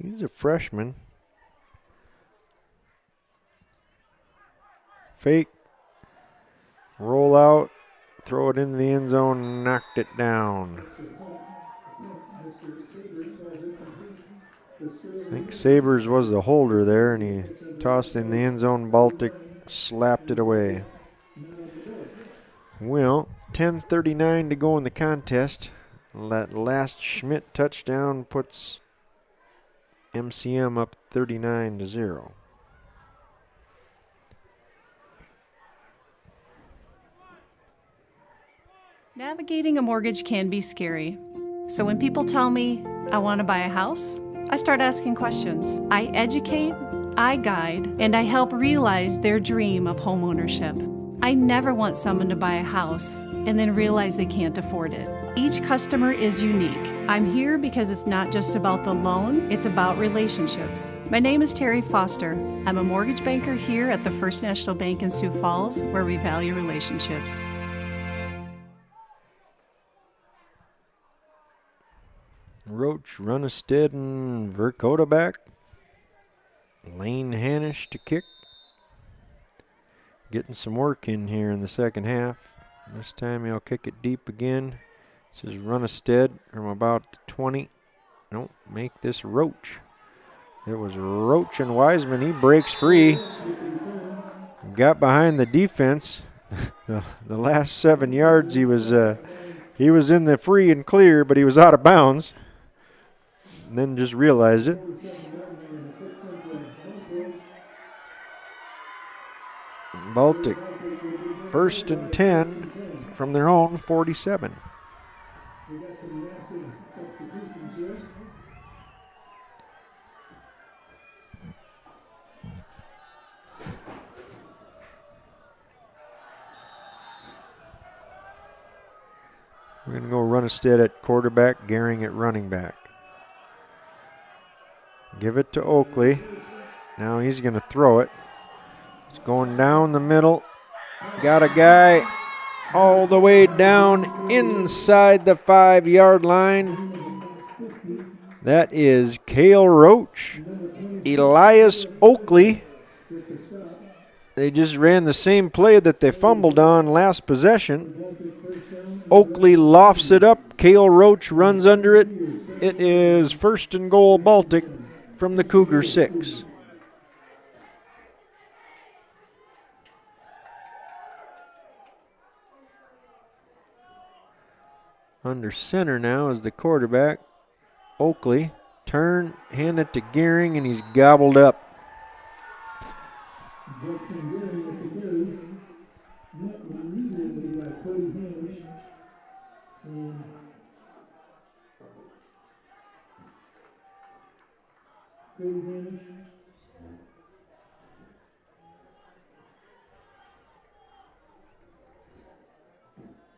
He's a freshman. Fake. Roll out. Throw it into the end zone. Knocked it down. I think Sabers was the holder there, and he tossed in the end zone. Baltic slapped it away. Well, 10:39 to go in the contest. That last Schmidt touchdown puts MCM up 39-0. Navigating a mortgage can be scary. So when people tell me I want to buy a house, I start asking questions. I educate, I guide, and I help realize their dream of homeownership. I never want someone to buy a house and then realize they can't afford it. Each customer is unique. I'm here because it's not just about the loan, it's about relationships. My name is Terry Foster. I'm a mortgage banker here at the First National Bank in Sioux Falls, where we value relationships. Roach, Runnestead, and Verkota back. Lane Hanish to kick. Getting some work in here in the second half. This time he'll kick it deep again. This is Runnestead from about 20. Nope, make this Roach. It was Roach and Wiseman. He breaks free. Got behind the defense. the last 7 yards he was in the free and clear, but he was out of bounds. And then just realized it. Baltic, 1st and 10 from their own 47. We got some massive substitutions here. We're going to go Runnestead at quarterback, Gehring at running back. Give it to Oakley. Now he's going to throw it. It's going down the middle. Got a guy all the way down inside the 5-yard line. That is Cale Roach. Elias Oakley. They just ran the same play that they fumbled on last possession. Oakley lofts it up. Cale Roach runs under it. It is 1st and goal Baltic from the Cougar 6. Under center now is the quarterback, Oakley. Turn, hand it to Gehring, and he's gobbled up.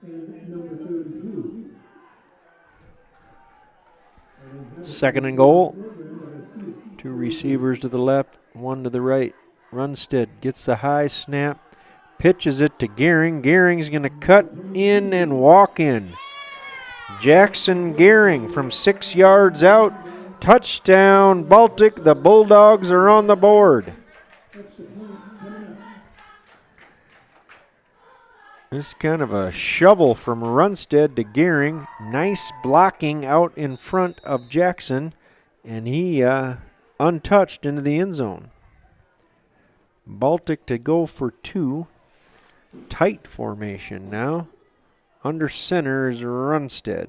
And number 32. 2nd and goal. 2 receivers to the left, 1 to the right. Runstead gets the high snap, pitches it to Gehring. Gehring's going to cut in and walk in. Jackson Gehring from 6 yards out. Touchdown, Baltic. The Bulldogs are on the board. This is kind of a shovel from Runstead to Gehring. Nice blocking out in front of Jackson, and he untouched into the end zone. Baltic to go for 2. Tight formation now. Under center is Runstead.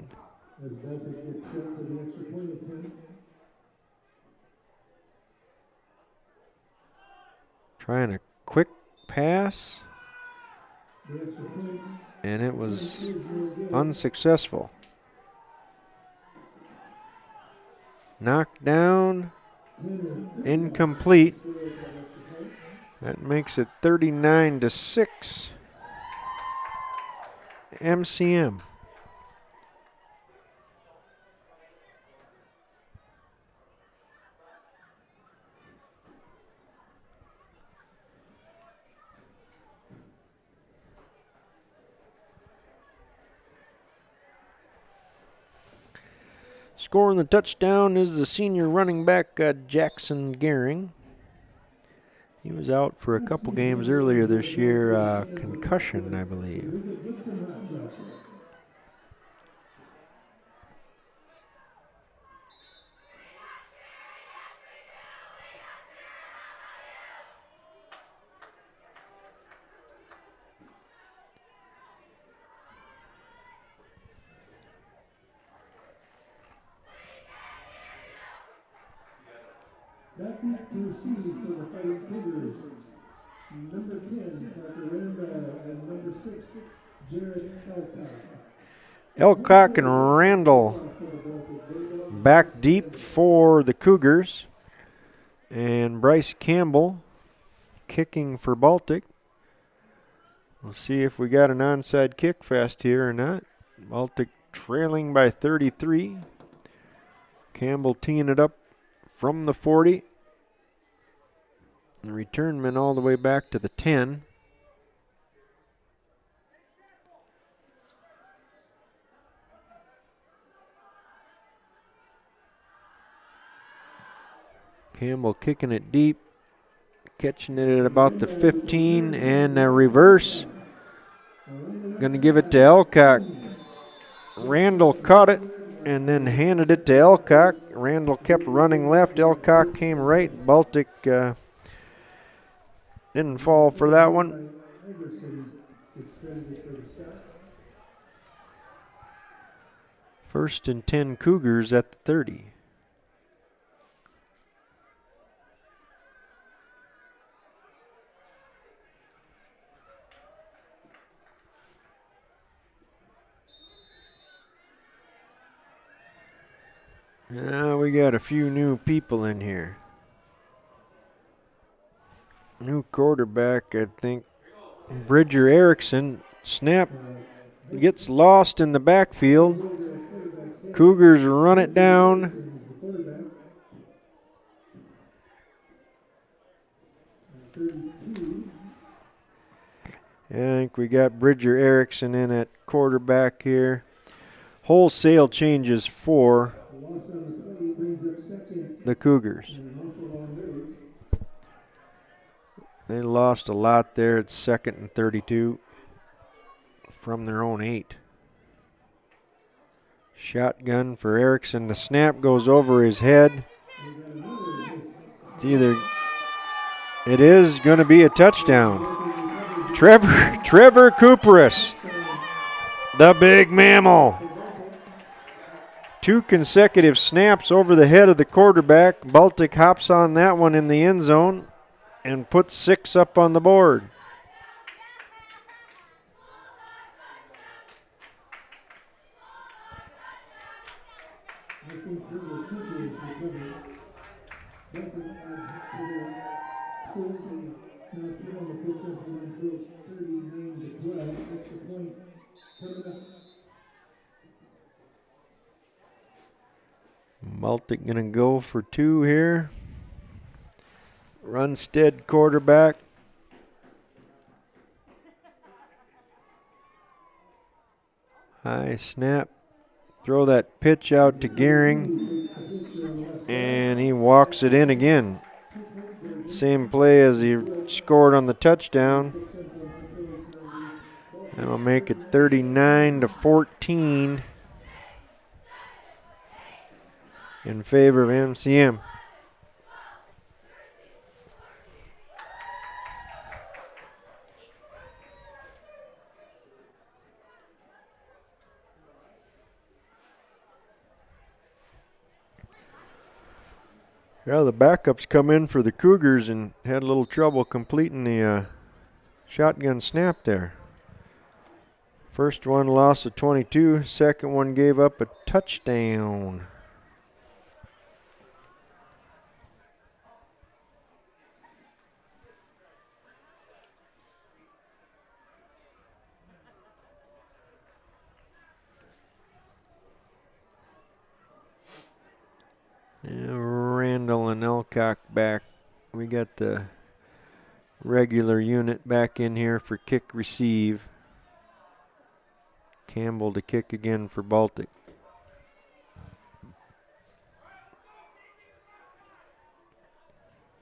Trying a quick pass. And it was unsuccessful. Knocked down. Incomplete. That makes it 39-6. MCM. Scoring the touchdown is the senior running back Jackson Gehring. He was out for a couple games earlier this year, concussion, I believe. Back to receive for the Fighting Cougars. Number 10, Parker Randall, and number 6, Jared Elcock. Elcock and Randall back deep for the Cougars. And Bryce Campbell kicking for Baltic. We'll see if we got an onside kick fast here or not. Baltic trailing by 33. Campbell teeing it up from the 40. The return man all the way back to the 10. Campbell kicking it deep, catching it at about the 15, and a reverse. Going to give it to Elcock. Randall caught it and then handed it to Elcock. Randall kept running left. Elcock came right. Baltic didn't fall for that one. First and 10 Cougars at the 30. Now we got a few new people in here. New quarterback, I think. Bridger Erickson. Snap gets lost in the backfield. Cougars run it down. I think we got Bridger Erickson in at quarterback here. Wholesale changes for the Cougars. They lost a lot there. It's 2nd and 32 from their own 8. Shotgun for Erickson. The snap goes over his head. It is going to be a touchdown. Trevor Cooperis, the big mammal. 2 consecutive snaps over the head of the quarterback. Baltic hops on that one in the end zone and puts 6 up on the board. Baltic going to go for 2 here. Runstead quarterback. High snap. throw that pitch out to Gehring, and he walks it in again. Same play as he scored on the touchdown. That'll make it 39-14 in favor of MCM. Yeah, the backups come in for the Cougars and had a little trouble completing the shotgun snap there. First one lost of 22, second one gave up a touchdown. Randall and Elcock back. We got the regular unit back in here for kick receive. Campbell to kick again for Baltic.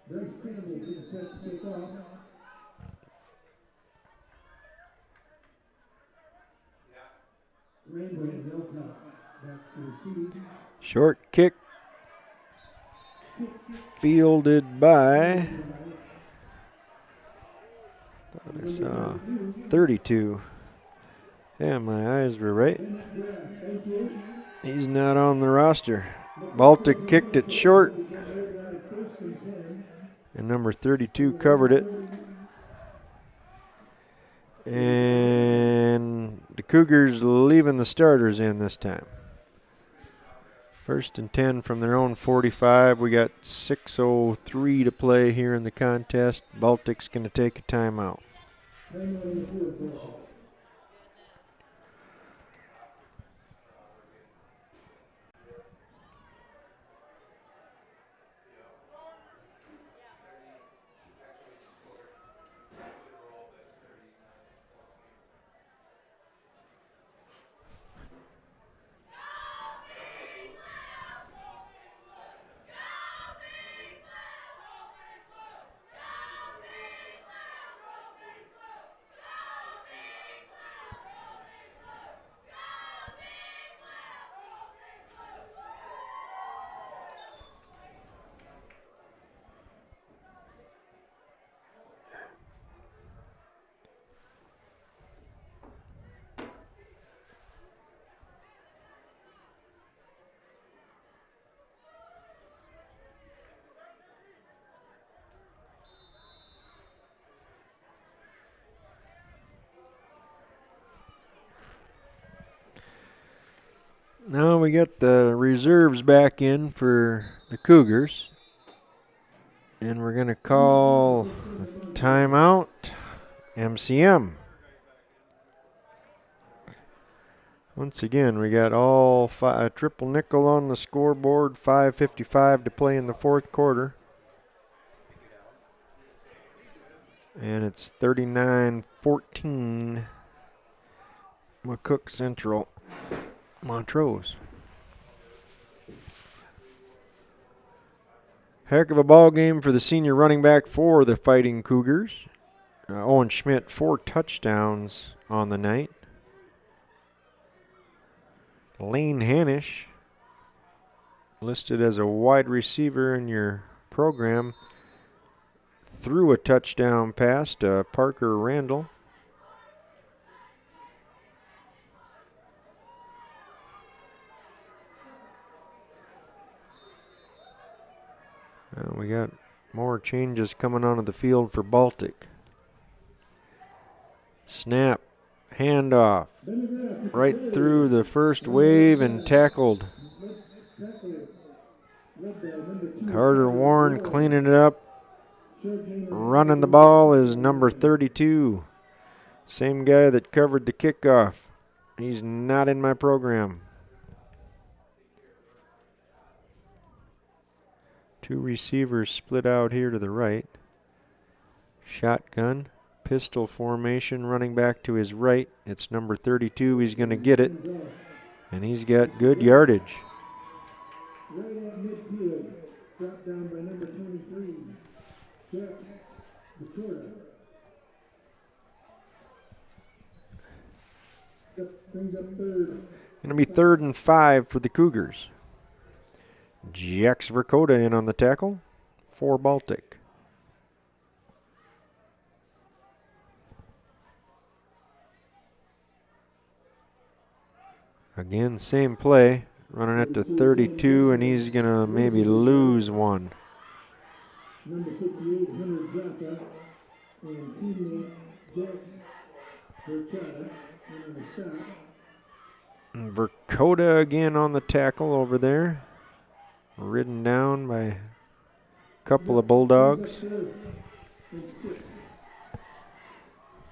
Bryce Campbell gets set to kick off. Randall and Elcock back to receive. Short kick. Fielded by, thought I saw 32. Yeah, my eyes were right. He's not on the roster. Baltic kicked it short, and number 32 covered it. And the Cougars leaving the starters in this time. First and 10 from their own 45. We got 6:03 to play here in the contest. Baltic's going to take a timeout. Now we got the reserves back in for the Cougars. And we're going to call a timeout, MCM. Once again, we got all triple nickel on the scoreboard, 5:55 to play in the fourth quarter. And it's 39-14, McCook Central. Montrose. Heck of a ball game for the senior running back for the Fighting Cougars. Owen Schmidt, 4 touchdowns on the night. Lane Hanish, listed as a wide receiver in your program, threw a touchdown pass to Parker Randall. We got more changes coming onto the field for Baltic. Snap, handoff, right through the first wave and tackled. Carter Warren cleaning it up. Running the ball is number 32. Same guy that covered the kickoff. He's not in my program. 2 receivers split out here to the right. Shotgun, pistol formation, running back to his right. It's number 32. He's going to get it. And he's got good yardage. Right at midfield, dropped down by number 23, Jax Dakota. Brings up third. Going to be 3rd and 5 for the Cougars. Jax Verkota in on the tackle for Baltic. Again, same play. Running it to 32, and he's going to maybe lose one. Number 58, Hunter Jaka, and teammate Jax Verkota on the stop. Verkota again on the tackle over there. Ridden down by a couple of Bulldogs.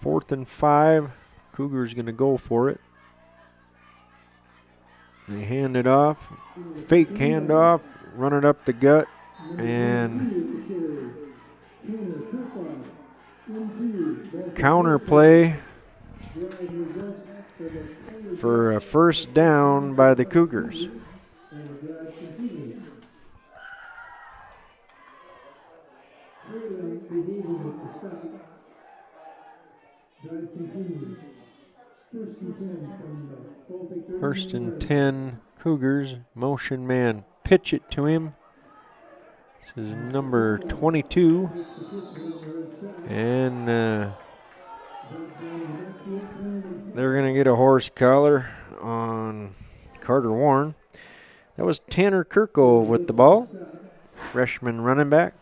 4th and 5. Cougars going to go for it. They hand it off. Fake handoff. Run it up the gut. And counter play for a first down by the Cougars. First and 10 Cougars. Motion man. Pitch it to him. This is number 22. And they're going to get a horse collar on Carter Warren. That was Tanner Kirkove with the ball. Freshman running back.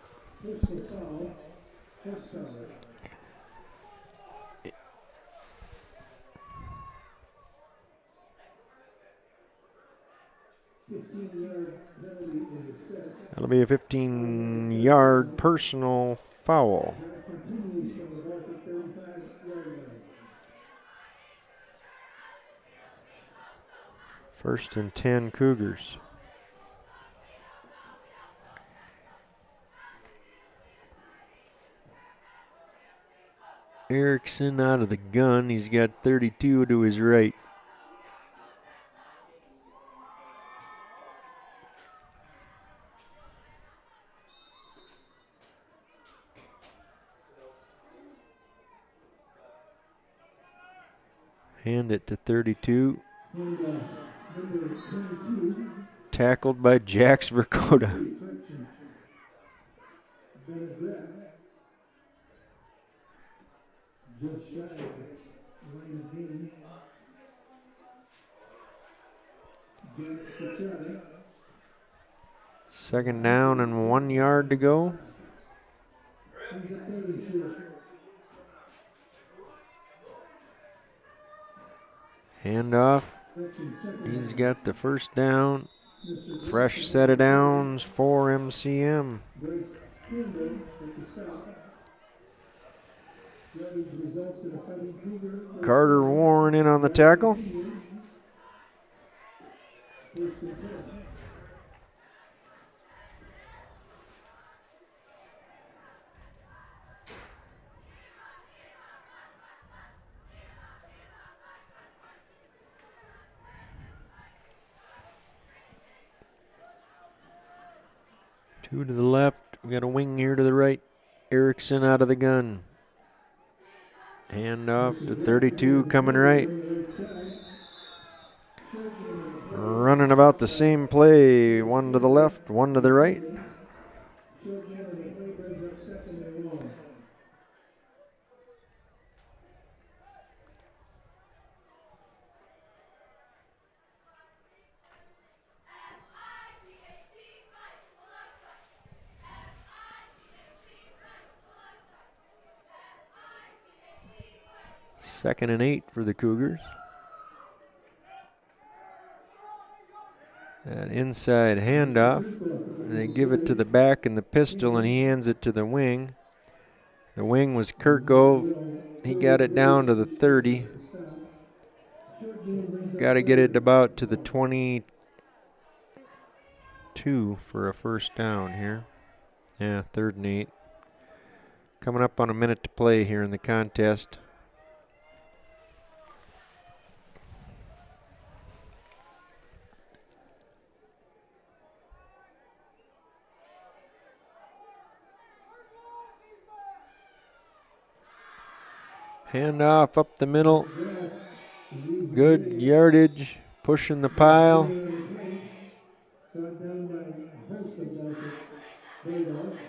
That'll be a 15-yard personal foul. First and 10 Cougars. Erickson out of the gun. He's got 32 to his right. Hand it to 32. Tackled by Jax Verkota. Second down and 1 yard to go. Handoff. He's got the first down. Fresh set of downs for MCM. Carter Warren in on the tackle. Two to the left. We got a wing here to the right. Erickson out of the gun. Hand off to 32 coming right. Running about the same play. One to the left, one to the right. Second and 8 for the Cougars. That inside handoff. They give it to the back in the pistol, and he hands it to the wing. The wing was Kirkove. He got it down to the 30. Got to get it about to the 22 for a first down here. Yeah, 3rd and 8. Coming up on a minute to play here in the contest. Hand off up the middle. Good yardage. Pushing the pile. Brought down by a host of Baltic Bulldogs.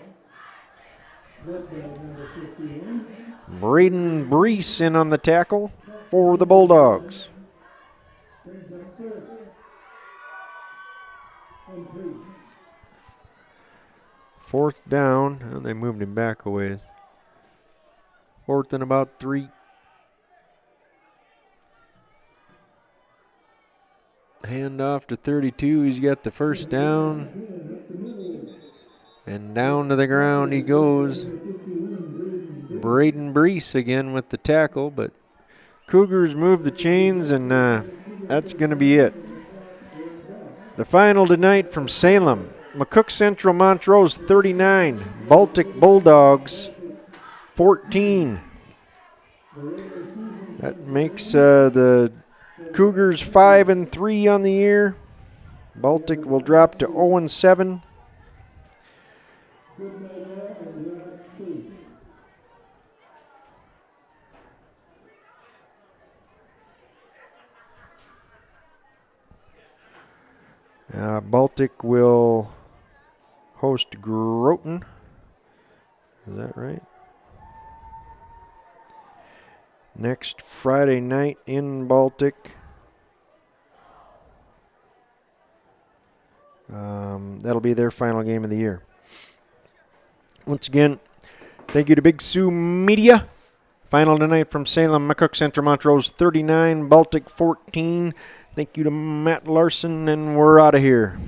Led by number 51. Braden Brees in on the tackle for the Bulldogs. Brings up third. On 3. Fourth down. Oh, they moved him back a ways. Fourth and about 3. Hand off to 32. He's got the first down. And down to the ground he goes. Braden Brees again with the tackle, but Cougars move the chains, and that's going to be it. The final tonight from Salem. McCook Central Montrose 39. Baltic Bulldogs 14. That makes the Cougars 5-3 on the year. Baltic will drop to 0-7. Baltic will host Groton. Is that right? Next Friday night in Baltic. That'll be their final game of the year. Once again, thank you to Big Sioux Media. Final tonight from Salem, McCook Central Montrose 39, Baltic 14. Thank you to Matt Larson, and we're out of here.